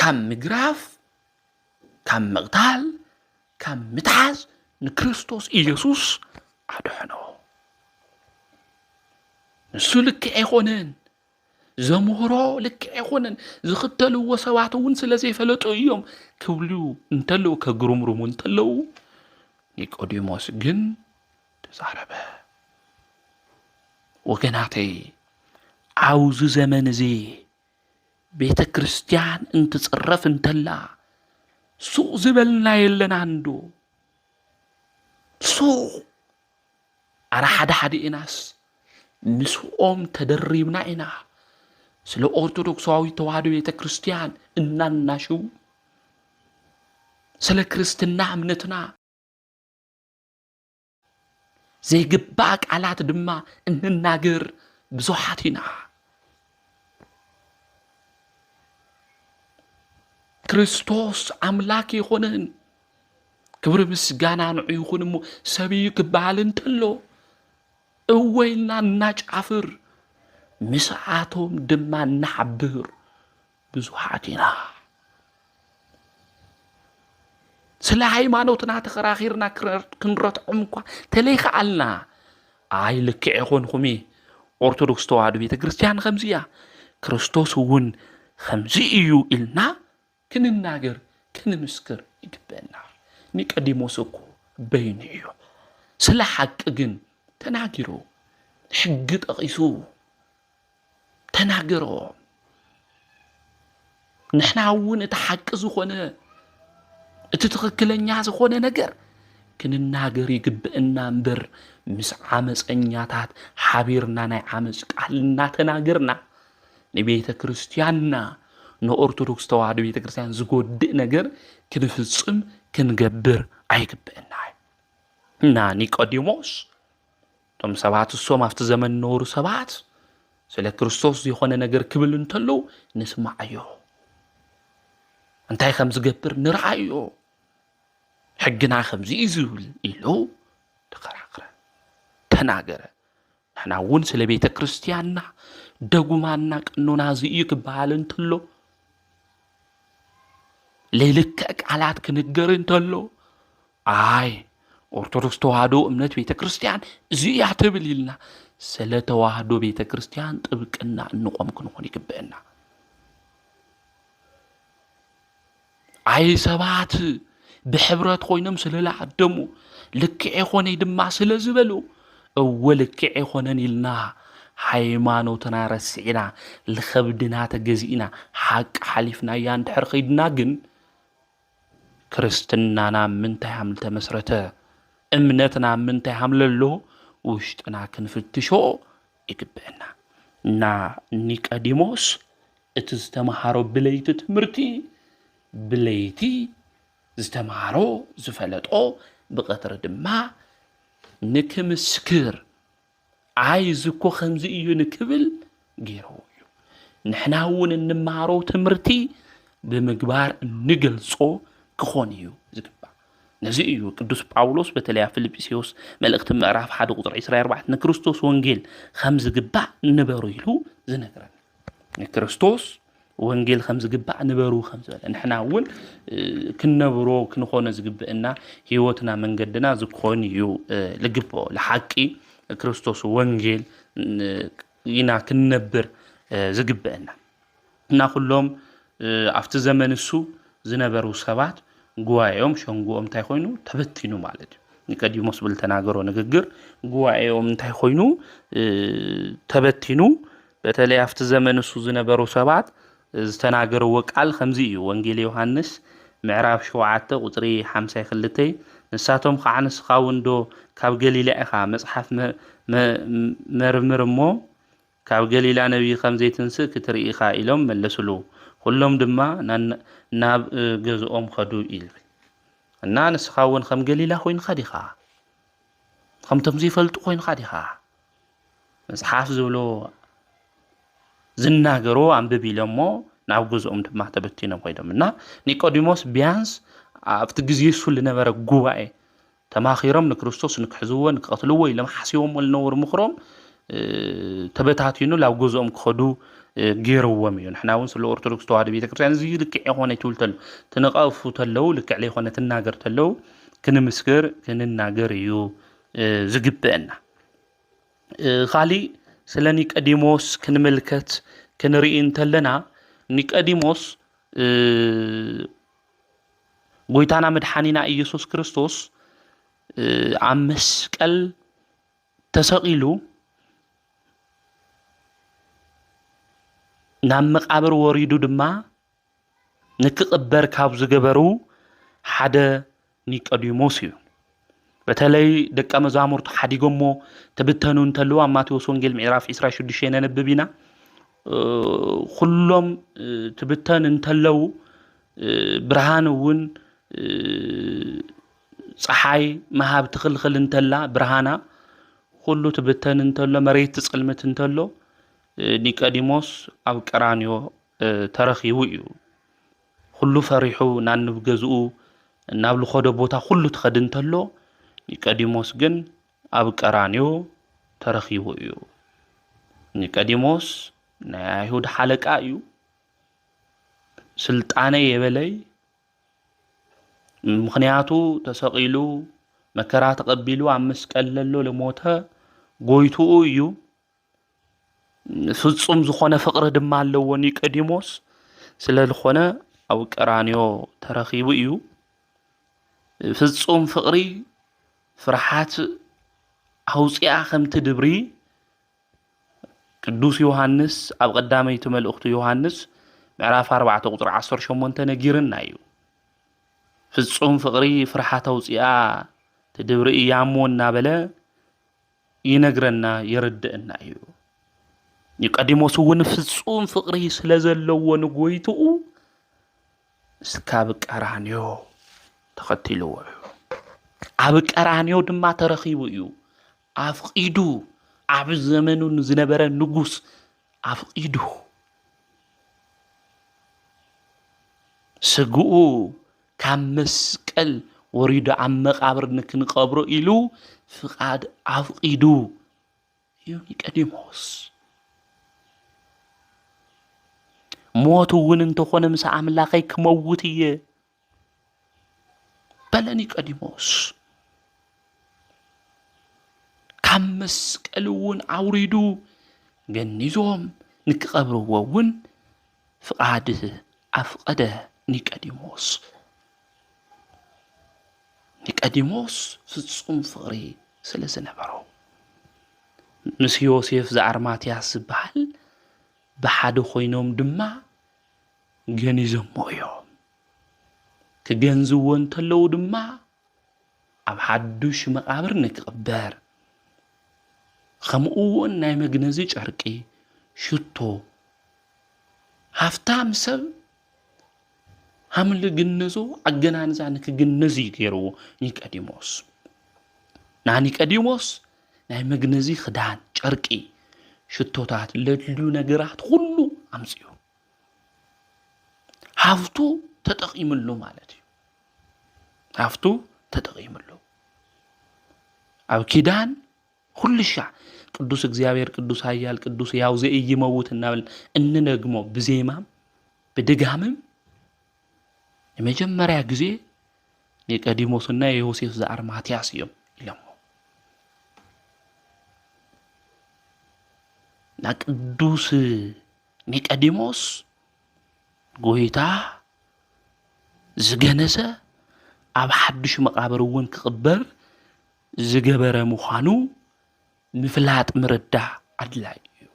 ካብ ምግራፍ ካብ መቕታል ካብ ምትሓዝ ንክርስቶስ ኢየሱስ ኣድሕኖ ንሱ ልክዕ ኣይኮነን ዘምህሮ ልክዕ ኣይኮነን ዝኽተልዎ ሰባት እውን ስለ ዘይፈለጡ እዮም ክብሉ እንተለው ከግሩምሩሙ እንተለው ኒቆዲሞስ ግን ተዛረበ ወገናተይ አውዝ ዘመን እዚ ቤተ ክርስቲያን እንትጽረፍ እንተላ ሱቅ ዝበልና የለና እንዶ ሱቅ አራ ሓደ ኢናስ ምስኦም ተደሪብና ኢና ስለ ኦርቶዶክሳዊ ተዋህዶ ቤተ ክርስቲያን እናናሽው ስለ ክርስትና እምነትና ዘይግባእ ቃላት ድማ እንናገር ብዙሓት ኢና ክርስቶስ አምላክ ይኾነን ክብር ምስጋና ንዑ ይኹን እሞ ሰብይ ክበሃል እንተሎ እወይልና እናጫፍር ምስዓቶም ድማ እናሓብር ብዙሓት ኢና ስለ ሃይማኖትና ተኸራኺርና ክንረትዖም እኳ ተለይከኣልና ኣይ ልክዕ ይኾንኹም ኦርቶዶክስ ተዋህዶ ቤተ ክርስቲያን ከምዚ እያ ክርስቶስ እውን ከምዚ እዩ ኢልና ክንናገር ክንምስክር ይግበአና ኒቆዲሞስ እኮ በይኑ እዩ ስለ ሓቂ ግን ተናጊሮ ሕጊ ጠቂሱ ተናገሮ ንሕና እውን እቲ ሓቂ ዝኾነ እቲ ትኽክለኛ ዝኾነ ነገር ክንናገር ይግበአና እምበር ምስ ዓመፀኛታት ሓቢርና ናይ ዓመፅ ቃል እናተናገርና ንቤተ ክርስቲያንና ንኦርቶዶክስ ተዋህዶ ቤተ ክርስቲያን ዝጎድእ ነገር ክንፍጽም ክንገብር ኣይግበአና እና ኒቆዲሞስ ቶም ሰባት እሶም ኣብቲ ዘመን ነበሩ ሰባት ስለ ክርስቶስ ዝኾነ ነገር ክብል እንተለው ንስማዓዮ እንታይ ከም ዝገብር ንርአዮ ሕግና ከምዚ እዩ ዝብል ኢሉ ተኸራኽረ ተናገረ ንሕና እውን ስለ ቤተ ክርስቲያንና ደጉማና ቅኑና እዚ እዩ ክበሃል እንተሎ ለይልክዕ ቃላት ክንገር እንተሎ አይ ኦርቶዶክስ ተዋህዶ እምነት ቤተ ክርስቲያን እዚ እያ ትብል ኢልና ስለ ተዋህዶ ቤተ ክርስቲያን ጥብቅና እንቆም ክንኾን ይግበአና አይ ሰባት ብሕብረት ኮይኖም ስለላዓደሙ ልክዕ ይኾነይ ድማ ስለ ዝበሉ እወ ልክዕ ይኾነን ኢልና ሃይማኖትና ረሲዕና ልኸብድና ተገዚእና ሓቂ ሓሊፍና እያ እንድሕር ኸይድና ግን ክርስትናና ምንታይ ሃምል ተመስረተ እምነትና ምንታይ ሃምለሎ ውሽጥና ክንፍትሾ ይግበአና እና ኒቆዲሞስ እቲ ዝተምሃሮ ብለይቲ ትምህርቲ ብለይቲ ዝተምሃሮ ዝፈለጦ ብቐትሪ ድማ ንክምስክር አይ ዝኮ ከምዚ እዩ ንክብል ገይረው እዩ ንሕና እውን እንምሃሮ ትምህርቲ ብምግባር እንገልጾ ክኾን እዩ ዝግባእ ነዚ እዩ ቅዱስ ጳውሎስ በተለይ ፊልጵስዩስ መልእክቲ ምዕራፍ 1 ቁጥሪ 24 ንክርስቶስ ወንጌል ከም ዝግባእ ንበሩ ኢሉ ዝነግረን ንክርስቶስ ወንጌል ከም ዝግባእ ንበሩ ከም ዝበለ ንሕና እውን ክንነብሮ ክንኾነ ዝግበአና ህይወትና መንገድና ዝኮን እዩ ልግብኦ ለሓቂ ክርስቶስ ወንጌል ኢና ክንነብር ዝግበአና እና ኩሎም ኣብቲ ዘመን እሱ ዝነበሩ ሰባት ጉባኤኦም ሸንጎኦም እንታይ ኮይኑ ተበቲኑ ማለት እዩ ኒቆዲሞስ ብል ተናገሮ ንግግር ጉባኤኦም እንታይ ኮይኑ ተበቲኑ በተለይ ኣብቲ ዘመን እሱ ዝነበሩ ሰባት ዝተናገርዎ ቃል ከምዚ እዩ ወንጌል ዮሐንስ ምዕራፍ 7 ቁጥሪ 52 ንሳቶም ከዓ ንስኻ ወንዶ ካብ ገሊላ ኢኻ መጽሓፍ መርምር እሞ ካብ ገሊላ ነቢይ ከም ዘይትንስእ ክትርኢ ኢኻ ኢሎም መለሱሉ ኩሎም ድማ ናብ ገዝኦም ኸዱ ኢሉ እና ንስኻ እውን ከም ገሊላ ኮይንካ ዲኻ ከምቶም ዘይፈልጡ ኮይንካ ዲኻ መጽሓፍ ዝብሎ ዝናገሮ አንብብ ኢሎሞ ናብ ገዝኦም ድማ ተበቲኖም ኮይዶም እና ኒቆዲሞስ ቢያንስ ኣብቲ ግዜ እሱ ዝነበረ ጉባኤ ተማኺሮም ንክርስቶስ ንክሕዝዎ ንክቀትልዎ ኢሎም ሓሲቦም ዝነበሩ ምኽሮም ተበታቲኑ ላብ ገዝኦም ክኸዱ ገይርዎም እዩ ንሕና እውን ስለ ኦርቶዶክስ ተዋህዶ ቤተክርስትያን እዚ ልክዕ ይኾነ ትብል ተሎ ትነቐፉ ተለው ልክዕ ዘይኮነ ትናገር ተለው ክንምስክር ክንናገር እዩ ዝግብአና ካሊእ ስለ ኒቆዲሞስ ክንምልከት ክንርኢ እንተለና ኒቆዲሞስ ጎይታና መድሓኒና ኢየሱስ ክርስቶስ ኣብ መስቀል ተሰቂሉ ናብ መቃብር ወሪዱ ድማ ንክቅበር ካብ ዝገበሩ ሓደ ኒቆዲሞስ እዩ በተለይ ደቀ መዛሙርቱ ሓዲጎሞ ተብተኑ እንተለዉ ኣብ ማቴዎስ ወንጌል ምዕራፍ 26 ነንብብ ኢና ኩሎም ትብተን እንተለዉ ብርሃን እውን ፀሓይ መሃብ ትኽልኽል እንተላ ብርሃና ኩሉ ትብተን እንተሎ መሬት ትጽልምት እንተሎ ኒቆዲሞስ ኣብ ቀራንዮ ተረኺቡ እዩ ኩሉ ፈሪሑ ናንብ ገዝኡ ናብ ልኾዶ ቦታ ኩሉ ትኸድ እንተሎ ኒቆዲሞስ ግን ኣብ ቀራንዮ ተረኺቡ እዩ ኒቆዲሞስ ናይ አይሁድ ሓለቃ እዩ ስልጣነ የበለይ ምክንያቱ ተሰቂሉ መከራ ተቀቢሉ ኣብ መስቀል ዘሎ ለሞተ ጎይቱኡ እዩ ፍጹም ዝኾነ ፍቅሪ ድማ ኣለዎ ኒቆዲሞስ ስለዝኾነ ኣብ ቀራንዮ ተረኺቡ እዩ ፍጹም ፍቅሪ ፍርሓት ኣውፅኣ ከምቲ ድብሪ ቅዱስ ዮሐንስ ኣብ ቀዳመይቲ መልእኽቱ ዮሐንስ ምዕራፍ 4 ቁጥሪ 18 ነጊርና እዩ ፍጹም ፍቅሪ ፍርሓት ኣውፅኣ ትድብሪ እያሞ እናበለ ይነግረና ይርድእና እዩ ኒቆዲሞስ እውን ፍጹም ፍቅሪ ስለ ዘለዎ ንጎይትኡ እስካብ ቀራንዮ ተኸቲልዎ እዩ ኣብ ቀራንዮ ድማ ተረኺቡ እዩ ኣፍቂዱ ኣብ ዘመኑ ዝነበረ ንጉስ ኣፍቂዱ ስግኡ ካብ መስቀል ወሪዱ ኣብ መቃብር ንክንቀብሮ ኢሉ ፍቃድ ኣፍቂዱ እዩ ኒቆዲሞስ ሞት እውን እንተኾነ ምስ ኣምላኸይ ክመውት እየ በለ ኒቆዲሞስ ካብ መስቀል እውን ኣውሪዱ ገኒዞም ንክቐብርዎ እውን ፍቃድ ኣፍቀደ ኒቆዲሞስ ፍጹም ፍቅሪ ስለ ዝነበሮ ምስ ዮሴፍ ዘአርማትያስ ዝበሃል ብሓደ ኮይኖም ድማ ገኒዞሞ እዮም ክገንዝዎ እንተለዉ ድማ ኣብ ሓዱሽ መቃብር ንክቕበር ከምኡ እውን ናይ መግነዚ ጨርቂ ሽቶ ሃፍታም ሰብ ሃምል ግነዞ ኣገናንዛ ንክግነዝ ገይርዎ ኒቆዲሞስ ኒቆዲሞስ ናይ መግነዚ ክዳን ጨርቂ ሽቶታት ለድልዩ ነገራት ሁሉ ኣምፅዩ ሃፍቱ ተጠቂምሉ ማለት እዩ ሃፍቱ ተጠቂምሉ ኣብ ኪዳን ኩልሻ ቅዱስ እግዚአብሔር ቅዱስ ኃያል ቅዱስ ያው ዘኢይመውት እናብል እንነግሞ ብዜማም ብድጋምም የመጀመሪያ ጊዜ ኒቆዲሞስና ዮሴፍ ዘአርማትያስ እዮም ኢሎሞ ና ቅዱስ ኒቆዲሞስ ጎይታ ዝገነሰ ኣብ ሓድሽ መቃብር እውን ክቅበር ዝገበረ ምዃኑ ምፍላጥ ምርዳእ ኣድላይ እዩ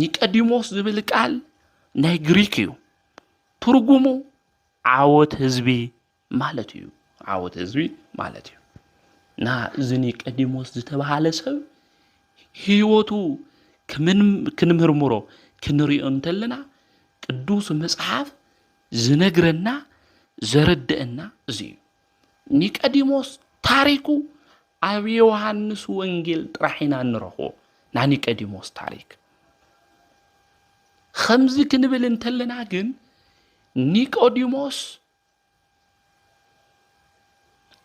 ኒቆዲሞስ ዝብል ቃል ናይ ግሪክ እዩ ትርጉሙ ዓወት ህዝቢ ማለት እዩ ዓወት ህዝቢ ማለት እዩ ና እዚ ኒቆዲሞስ ዝተባሃለ ሰብ ህይወቱ ክንምርምሮ ክንሪኦ እንተለና ቅዱስ መጽሓፍ ዝነግረና ዘረድአና እዚ እዩ ኒቆዲሞስ ታሪኩ ኣብ ዮሐንስ ወንጌል ጥራሒና ንረኽቦ ና ኒቆዲሞስ ታሪክ ከምዚ ክንብል እንተለና ግን ኒቆዲሞስ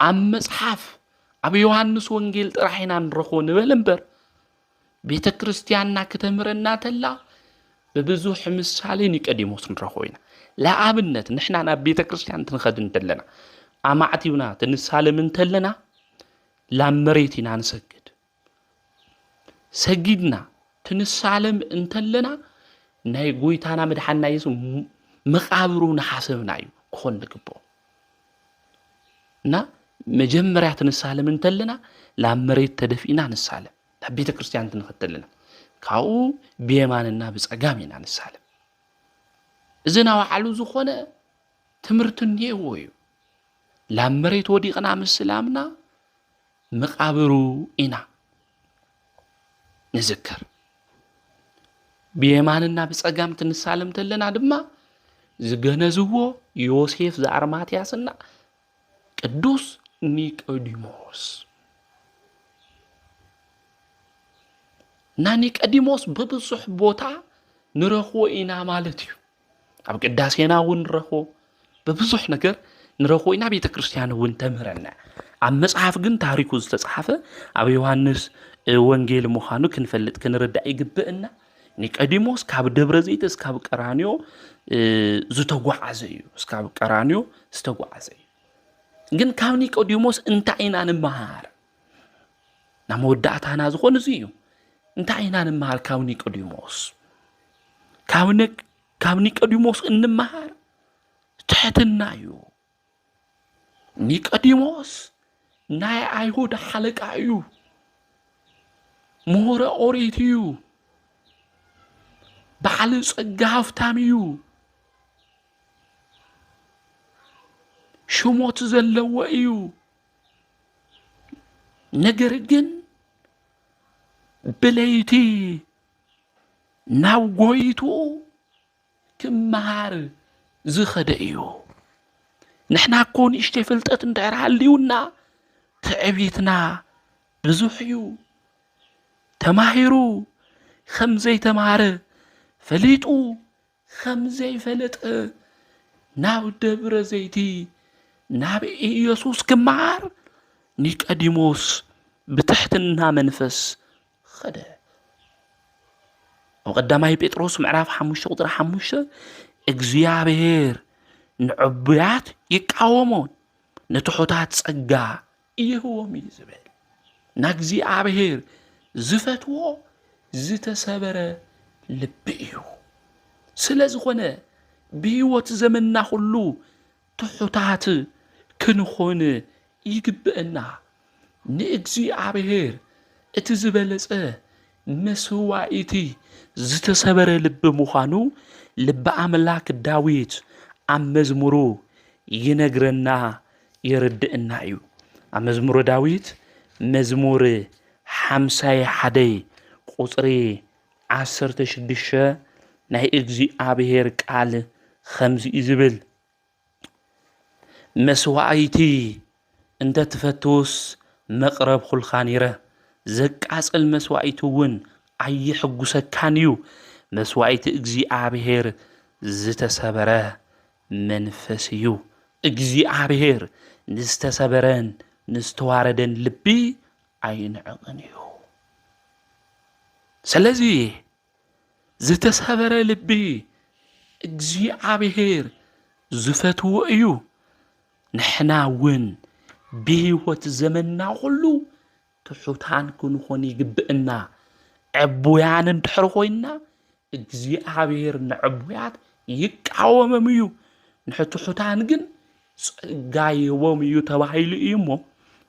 ኣብ መጽሓፍ ኣብ ዮሐንስ ወንጌል ጥራሕና ንረኽቦ ንበል እምበር ቤተ ክርስቲያንና ከተምህረና ተላ በብዙሕ ምሳሌ ኒቆዲሞስ ንረኽቦ ኢና። ለኣብነት ንሕና ናብ ቤተ ክርስቲያን ትንኸድ እንተለና ኣማዕቲብና ትንሳለም እንተለና ላብ መሬት ኢና ንሰግድ ሰጊድና ትንሳለም እንተለና ናይ ጎይታና መድሓና ኢየሱስ መቃብሩ ንሓሰብና እዩ ክኾን ዝግብኦ እና መጀመርያ ትንሳለም እንተለና ላብ መሬት ተደፊእና ንሳለም ናብ ቤተ ክርስቲያን ትንኸድ ተለና ካብኡ ብየማንና ብጸጋም ኢና ንሳለም እዚ ናባዕሉ ዝኾነ ትምህርቲ እኒሄዎ እዩ ላብ መሬት ወዲቕና ምስላምና መቃብሩ ኢና ንዝከር ብየማንና ብጸጋም ትንሳለም ተለና ድማ ዝገነዝዎ ዮሴፍ ዘአርማትያስና ቅዱስ ኒቆዲሞስ እና ኒቆዲሞስ በብዙሕ ቦታ ንረኽቦ ኢና ማለት እዩ ኣብ ቅዳሴና እውን ንረኽቦ በብዙሕ ነገር ንረኽቦ ኢና ቤተ ክርስቲያን እውን ተምህረና ኣብ መጽሓፍ ግን ታሪኩ ዝተጻሕፈ ኣብ ዮሐንስ ወንጌል ምዃኑ ክንፈልጥ ክንርዳእ ይግብአና ኒቆዲሞስ ካብ ደብረ ዘይት እስካብ ቀራንዮ ዝተጓዓዘ እዩ እስካብ ቀራንዮ ዝተጓዓዘ እዩ ግን ካብ ኒቆዲሞስ እንታይ ኢና ንመሃር ናብ መወዳእታና ዝኾነ እዚ እዩ እንታይ ኢና ንመሃር ካብ ኒቆዲሞስ ካብ ኒቆዲሞስ እንመሃር ትሕትና እዩ ኒቆዲሞስ ናይ ኣይሁድ ሓለቃ እዩ ምሁረ ኦሪት እዩ በዓል ጸጋ ሃፍታም እዩ ሽሞት ዘለዎ እዩ ነገር ግን ብለይቲ ናብ ጎይቱ ክመሃር ዝኸደ እዩ ንሕና እኮ ንእሽተይ ፍልጠት እንድሕር ሃልዩና ትዕቢትና ብዙሕ እዩ ተማሂሩ ከምዘይ ተማሃረ ፈሊጡ ከምዘይ ፈለጠ ናብ ደብረ ዘይቲ ናብ ኢየሱስ ክመሃር ኒቆዲሞስ ብትሕትና መንፈስ ኸደ ኣብ ቀዳማይ ጴጥሮስ ምዕራፍ 5 ቁጥሪ 5 እግዚአብሔር ንዕቡያት ይቃወሞን ንትሑታት ጸጋ ይህቦም እዩ ዝብል ናግዚአብሔር ዝፈትዎ ዝተሰበረ ልቢ እዩ ስለ ዝኾነ ብህይወት ዘመንና ሁሉ ትሑታት ክንኾን ይግብአና ንእግዚአብሔር እቲ ዝበለጸ መስዋዕቲ ዝተሰበረ ልቢ ምዃኑ ልቢ ኣምላክ ዳዊት ኣብ መዝሙሩ ይነግረና ይርድእና እዩ ኣብ መዝሙሩ ዳዊት መዝሙር 51 ቁጽሪ 16 ናይ እግዚአብሔር ቃል ከምዚ ዝብል መስዋዕቲ እንተ ትፈትውስ መቅረብ ኩልካ ነይረ ዘቃጽል መስዋዕቲ እውን ኣይሕጉሰካን እዩ መስዋዕቲ እግዚአብሔር ዝተሰበረ መንፈስ እዩ እግዚአብሔር ንዝተሰበረን ንዝተዋረደን ልቢ ኣይንዕቕን እዩ ስለዚ ዝተሰበረ ልቢ እግዚአብሔር ዝፈትዎ እዩ ንሕና እውን ብህይወት ዘመንና ሁሉ ትሑታን ክንኾን ይግብአና ዕቡያን እንድሕር ኮይና እግዚአብሔር ንዕቡያት ይቃወሞም እዩ ንሕትሑታን ግን ጸጋ ይህቦም እዩ ተባሂሉ እዩ እሞ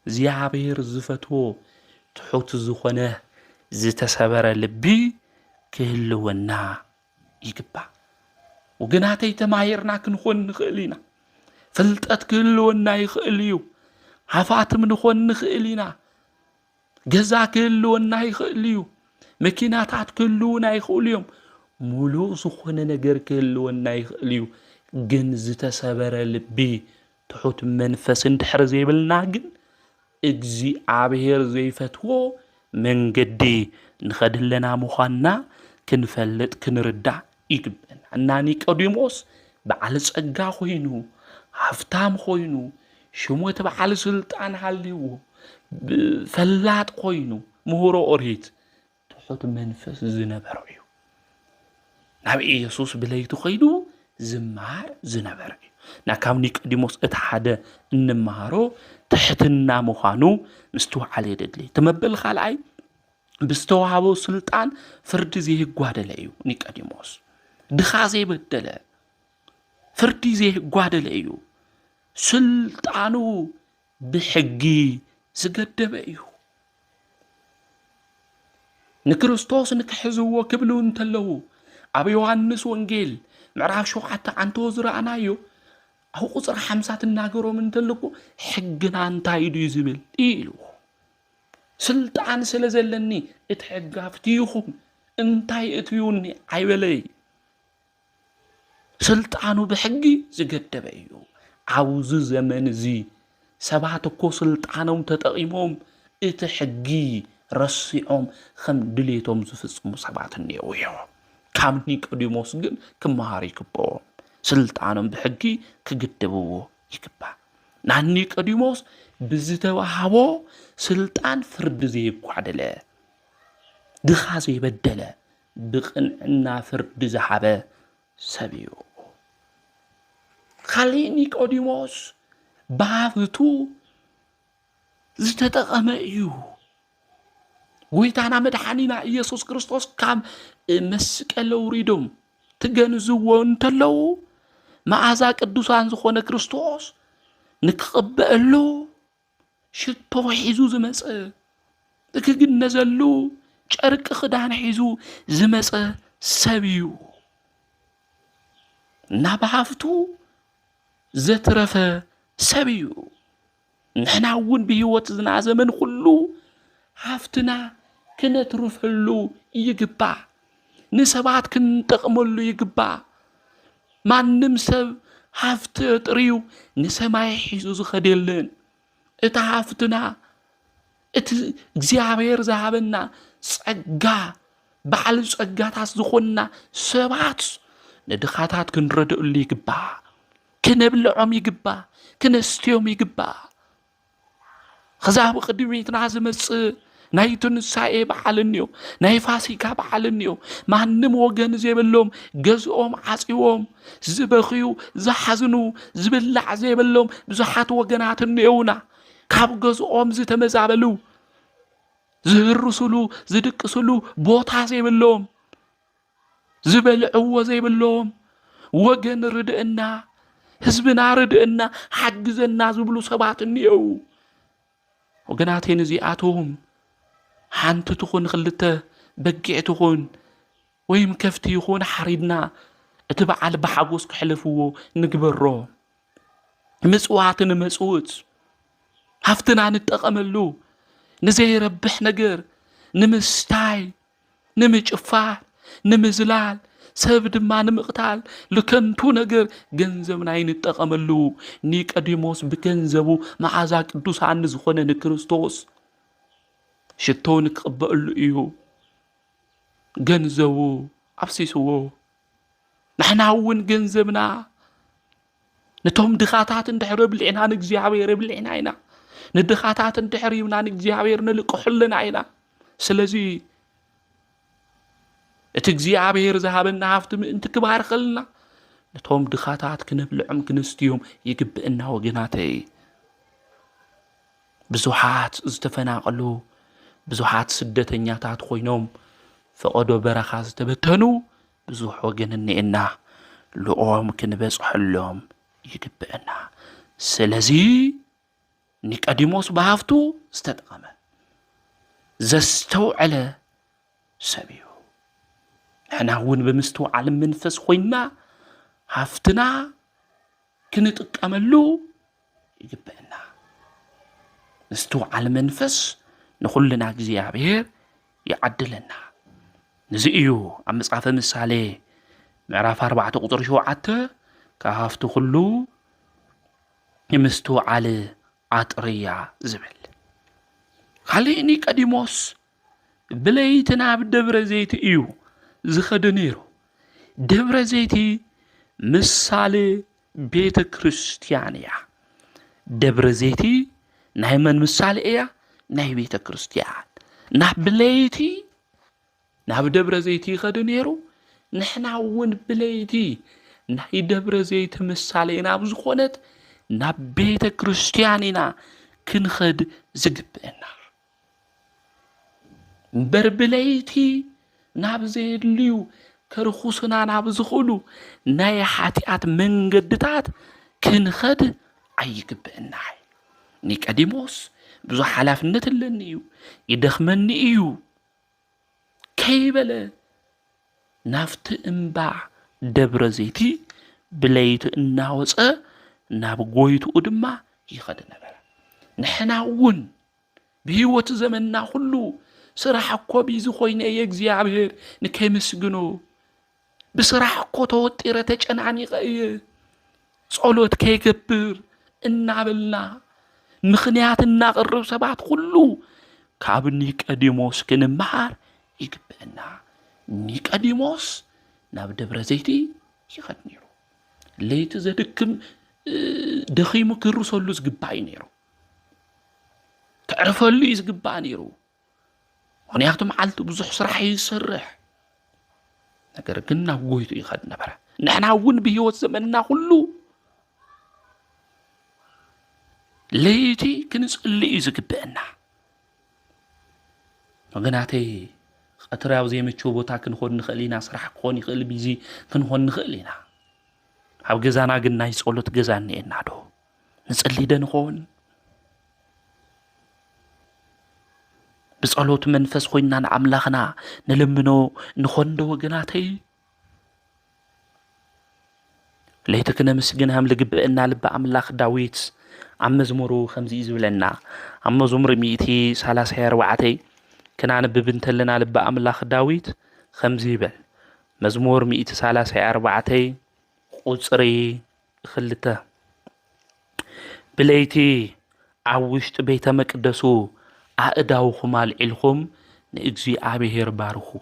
እግዚአብሔር ዝፈትዎ ትሑት ዝኾነ ዝተሰበረ ልቢ ክህልወና ይግባእ ወገናተይ ተማሂርና ክንኾን ንኽእል ኢና ፍልጠት ክህልወና ይኽእል እዩ ሃፋትም ንኾን ንኽእል ኢና ገዛ ክህልወና ይኽእል እዩ መኪናታት ክህልውና ይኽእሉ እዮም ሙሉእ ዝኾነ ነገር ክህልወና ይኽእል እዩ ግን ዝተሰበረ ልቢ ትሑት መንፈስ እንድሕር ዘይብልና ግን እግዚአብሔር ዘይፈትዎ መንገዲ ንኸድለና ምዃንና ክንፈልጥ ክንርዳእ ይግብአና እና ኒቆዲሞስ በዓል ጸጋ ኮይኑ ሃፍታም ኮይኑ ሽሙ ተባዓል ስልጣን ሃልይዎ ፈላጥ ኮይኑ ምሁሮ ኦሪት ትሑት መንፈስ ዝነበረ እዩ ናብ ኢየሱስ ብለይቲ ኸይዱ ዝማር ዝነበረ እዩ ናካብ ኒቆዲሞስ እቲ ሓደ እንመሃሮ ትሕትና ምዃኑ ምስተውዓለ የደሊ ተመበል ካልኣይ ብዝተዋሃቦ ስልጣን ፍርዲ ዘይጓደለ እዩ ኒቆዲሞስ ድኻ ዘይበደለ ፍርዲ ዘይጓደለ እዩ ስልጣኑ ብሕጊ ዝገደበ እዩ ንክርስቶስ ንክሕዝዎ ክብሉ እንተለዉ ኣብ ዮሐንስ ወንጌል ምዕራፍ 7 ዓንቶ ዝረኣናዮ ኣብ ቁፅሪ 50 እናገሮም እንተለኩ ሕግና እንታይ እዩ ዝብል ኢሉ ስልጣን ስለ ዘለኒ እቲ ሕጊ ኣፍትይኹም እንታይ እትዩኒ ኣይበለይ ስልጣኑ ብሕጊ ዝገደበ እዩ ኣብዚ ዘመን እዚ ሰባት እኮ ስልጣኖም ተጠቒሞም እቲ ሕጊ ረሲዖም ከም ድሌቶም ዝፍጽሙ ሰባት እኒአው እዮም ካብ ኒቆዲሞስ ግን ክመሃር ይግብኦም ስልጣኖም ብሕጊ ክግደብዎ ይግባእ ናብ ኒቆዲሞስ ብዝተዋሃቦ ስልጣን ፍርዲ ዘይጓደለ ድኻ ዘይበደለ ብቕንዕና ፍርዲ ዝሃበ ሰብ እዩ ካሊእ ኒቆዲሞስ ብሃፍቱ ዝተጠቐመ እዩ ጎይታና መድሓኒና ኢየሱስ ክርስቶስ ካብ መስቀል ውሪዶም ትገንዝዎ እንተለዉ መዓዛ ቅዱሳን ዝኾነ ክርስቶስ ንክቕበአሉ ሽቶ ሒዙ ዝመፀ ንክግነዘሉ ጨርቂ ክዳን ሒዙ ዝመፀ ሰብ እዩ ናብ ሃፍቱ ዘትረፈ ሰብ እዩ ንሕና እውን ብህይወት ዝና ዘመን ኩሉ ሃፍትና ክነትርፈሉ ይግባእ ንሰባት ክንጠቕመሉ ይግባእ ማንም ሰብ ሃፍቲ ጥርዩ ንሰማይ ሒዙ ዝኸደልን እቲ ሃፍትና እቲ እግዚአብሔር ዝሃበና ጸጋ በዓል ጸጋታት ዝኾንና ሰባት ንድኻታት ክንረድኡሉ ይግባእ ክነብልዖም ይግባእ ክነስትዮም ይግባእ خزاب قدميتنا زمص ናይ ትንሳኤ በዓል እንዮ ናይ ፋሲካ በዓል እንዮ ማንም ወገን ዘይበሎም ገዝኦም ዓጺዎም ዝበኽዩ ዝሓዝኑ ዝብላዕ ዘይበሎም ብዙሓት ወገናት እንየውና ካብ ገዝኦም ዝተመዛበሉ ዝህርሱሉ ዝድቅስሉ ቦታ ዘይበሎም ዝበልዕዎ ዘይበሎም ወገን ርድእና ህዝብና ርድእና ሓግዘና ዝብሉ ሰባት እንየው ወገናቴን እዚኣቶም ሓንቲ ትኹን ክልተ በጊዕ ትኹን ወይም ከፍቲ ይኹን ሓሪድና እቲ በዓል ብሓጎስ ክሕልፍዎ ንግበሮ ምጽዋት ንመጽውት ሃፍትና ንጠቐመሉ ንዘይረብሕ ነገር ንምስታይ ንምጭፋር ንምዝላል ሰብ ድማ ንምቕታል ለከንቱ ነገር ገንዘብና ይንጠቐመሉ ኒቆዲሞስ ብገንዘቡ መዓዛ ቅዱሳን ዝኾነ ንክርስቶስ ሽቶን ክቅበሉ እዩ ገንዘቡ አፍሲስዎ ንሕና እውን ገንዘብና ነቶም ድኻታት እንድሕር ብልዕና ንእግዚአብሔር ብልዕና ኢና ንድኻታት እንድሕር ይብና ንእግዚአብሔር ንልቅሑልና ኢና ስለዚ እቲ እግዚአብሔር ዝሃበና ሃፍቲ ምእንቲ ክባርኸልና ነቶም ድኻታት ክነብልዖም ክንስትዮም ይግብእና ወገናተይ ብዙሓት ዝተፈናቀሉ ብዙሓት ስደተኛታት ኮይኖም ፈቆዶ በረኻ ዝተበተኑ ብዙሕ ወገን እንኤና ልኦም ክንበጽሐሎም ይግብእና ስለዚ ኒቆዲሞስ በሃፍቱ ዝተጠቐመ ዘስተውዕለ ሰብ እዩ ንሕና እውን ብምስትውዓል መንፈስ ኮይና ሃፍትና ክንጥቀመሉ ይግብእና ምስትውዓል መንፈስ ንኹልና እግዚአብሔር ይዓድለና ነዚ እዩ ኣብ መጽሓፈ ምሳሌ ምዕራፍ 4 ቁጥሪ 7 ካፍቲ ሁሉ ምስትውዓል አጥርያ ዝብል ካሊእ ኒቆዲሞስ ብለይትና ብደብረ ዘይት እዩ ዝኸደ ነይሩ ደብረ ዘይት ምሳሌ ቤተ ክርስቲያን እያ ደብረ ዘይት ናይ መን ምሳሌ እያ ናይ ቤተ ክርስቲያን ናብ ብለይቲ ናብ ደብረ ዘይት ይኸድ ነይሩ ንሕና እውን ብለይቲ ናይ ደብረ ዘይት ምሳሌ ናብ ዝኾነት ናብ ቤተ ክርስቲያን ኢና ክንኸድ ዝግብአና በርብለይቲ ናብ ዘድልዩ ከርኹስና ናብ ዝኽእሉ ናይ ሓጢአት መንገድታት ክንኸድ ኣይግብአና ኒቆዲሞስ ብዙ ሓላፍነት ኣለኒ እዩ ይደኽመኒ እዩ ከይበለ ናፍቲ እምባ ደብረ ዘይት ብለይቲ እናወፀ ናብ ጎይትኡ ድማ ይኸድ ነበረ ንሕና እውን ብህይወት ዘመንና ሁሉ ስራሕ እኮ ቢዚ ኮይነ የእግዚአብሔር ንከይምስግኖ ብስራሕ እኮ ተወጢረ ተጨናኒቀ ጸሎት ከይገብር እናበልና ምኽንያት እናቅርብ ሰባት ሁሉ ካብ ኒቆዲሞስ ክንመሃር ይግብአና ኒቆዲሞስ ናብ ደብረ ዘይት ይኸድ ነይሩ ለይቲ ዘድክም ደኺሙ ክርሰሉ ዝግባእ ነይሩ ከዕርፈሉ ዝግባእ ነይሩ ምክንያቱ መዓልቲ ብዙሕ ስራሕ ይሰርሕ ነገር ግን ናብ ጎይቱ ይኸድ ነበረ ንሕና እውን ብህይወት ዘመንና ሁሉ ለይቲ ክንጽልይ ዝግብአና ወገናተይ ቀትራው ዘይመቸው ቦታ ክንኾን ንኽእል ኢና ስራሕ ክኾን ይኽእል ቢዚ ክንኾን ንኽእል ኢና ኣብ ገዛና ግን ናይ ጸሎት ገዛ እኒአና ዶ ንጽልይ ደ ንኾን بصلوت منفس خوينا نعملخنا نلمنو نخوندو وغناتي ليتكنا مسجن هم لقبئنا لب أملاخ داويت عم مزمورو خمزي زبلنا عم مزمور ميتي سالاس هير وعتي كنا نببنت لنا لب أملاخ داويت خمزي بل مزمور ميتي سالاس هير وعتي قصري خلته بليتي عوشت بيت مقدسو أداوخم العلخم نأجزي أبيهر بارخو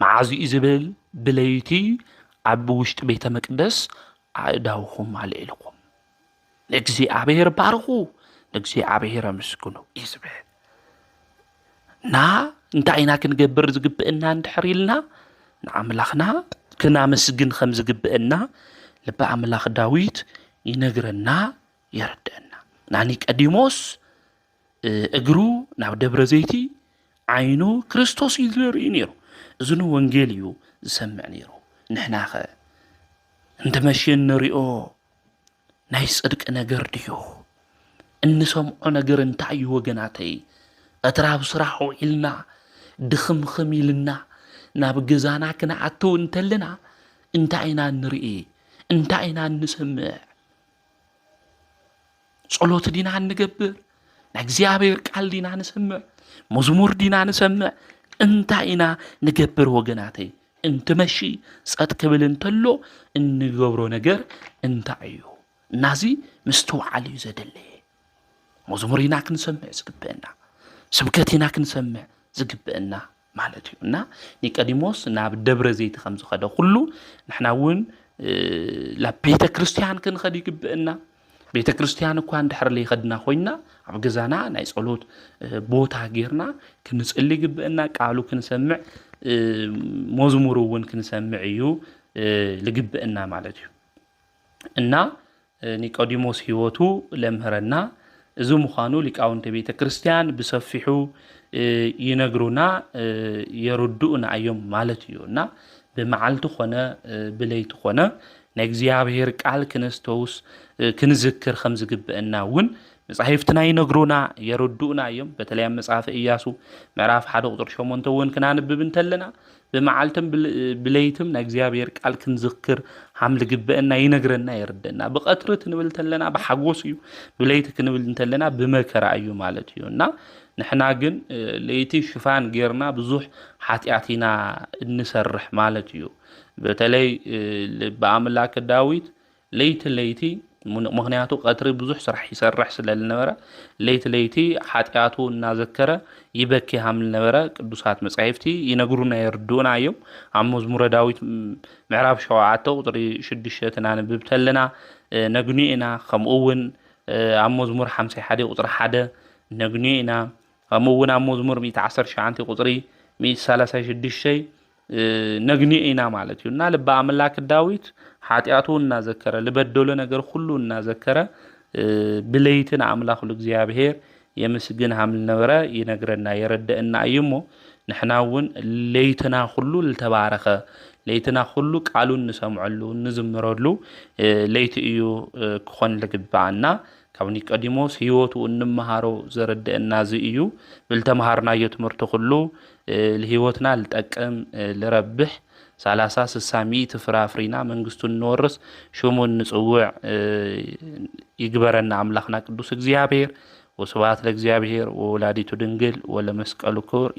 معازي إزبل بليتي عبوشت بيت مقدس أداوخم العلخم نأجزي أبيهر بارخو نأجزي أبيهر مسكنو إزبل نا انتعينا كنقبر زقبئنا ندحريلنا نعملخنا كنا مسجن خمز قبئنا لبا عملاخ داويت ينقرنا يردنا نانيك أديموس እግሩ ናብ ደብረ ዘይት ዓይኑ ክርስቶስ ይዘርኢ ነይሩ እዝኑ ወንጌል እዩ ዝሰምዕ ነይሩ ንሕናኸ እንተመሽን ንሪኦ ናይ ጽድቅ ነገር ድዩ እንሰምዖ ነገር እንታይ እዩ ወገናተይ እትራብ ስራሕ ውዒልና ድኽምኽም ኢልና ናብ ገዛና ክንኣትው እንተለና እንታይ ኢና ንርኢ እንታይ ኢና ንሰምዕ ጸሎት ዲና ንገብር نجزيابير قال دينا نسمع مزمور دينا نسمع انتاينا نجبر وجناتي انت ماشي صدق بل انتلو ان نجبرو نجر انتايو نازي مستوى علي زدلي مزمورينا كنسمع زقبنا سبكتينا كنسمع زقبنا مالتيونا نيقوديموس ناب دبر زيت خمس خده كله نحنا ون لا بيت كريستيان كنخدي يقبنا ቤተ ክርስቲያን እኮ እንድሕር ለይኸድና ኮይና ኣብ ገዛና ናይ ጸሎት ቦታ ጌርና ክንጽልይ ግብአና ቃሉ ክንሰምዕ መዝሙር እውን ክንሰምዕ እዩ ልግብአና ማለት እዩ እና ኒቆዲሞስ ህይወቱ ለምህረና እዚ ምዃኑ ሊቃውንተ ቤተ ክርስቲያን ብሰፊሑ ይነግሩና የርዱኡና እዮም ማለት እዩ እና በመዓልቱ ኾነ ብለይቲ ኾነ نجزيابير قال كنستوس كنذكر خمس جبنا ون مصحفتنا ينغرونا يردونا يوم بتلاقي مصحف إياسو معرف حدا قدر شو منتون كنا نبب نتلنا بمعلتم بليتم نجزيابير قال كنذكر حمل جبنا ينغرنا يردنا بقطرة نبل تلنا بحجوسيو بليت كنبل نتلنا بمكر أيو مالتيونا نحنا جن ليتي شفان غيرنا بزوح حاتياتنا نسرح مالتيو بتلاقي بأملاك داويت ليتي مغنياتو قطر بزوح سرح يسرح سلالنبرة ليتي حاتياتو نذكره يبكي حمل نبرة قدوسات مصحفتي ينغرونا يردونا يوم عم مزمور داويت معرف شواعته قطري شدشتنا نببتلنا نغنينا خمؤون ኣብ መዝሙር 51 ቁጥሪ 1 ነግንዮ ኢና ከምኡ እውን ኣብ መዝሙር 119 ቁጥሪ 136 ነግንዮ ኢና ማለት እዩ እና ልበ ኣምላክ ዳዊት ኃጢአቱ እናዘከረ ልበደሎ ነገር ሁሉ እናዘከረ ብለይትን ኣምላክ ለእግዚአብሔር የምስግን ሀምል ነበረ ይነግረና የረደእና እዩሞ ንሕና እውን ለይትና ሁሉ ልተባረኸ ለይትና ሁሉ ቃሉን ንሰምዐሉ ንዝምረሉ ለይቲ እዩ ክኾን ልግባአና ካብ ኒቆዲሞስ ህይወቱ እንመሃሮ ዘረደእና ዝ እዩ ብልተመሃርናዮ ትምህርቲ ሁሉ ለህይወትና ልጠቅም ልረብሕ 30 60 100 ፍራፍሪና መንግስቱን ንወርስ ሽሙን ንጽውዕ ይግበረና አምላክና ቅዱስ እግዚአብሔር ወስብሐት ለእግዚአብሔር ወወላዲቱ ድንግል ወለመስቀሉ ክቡር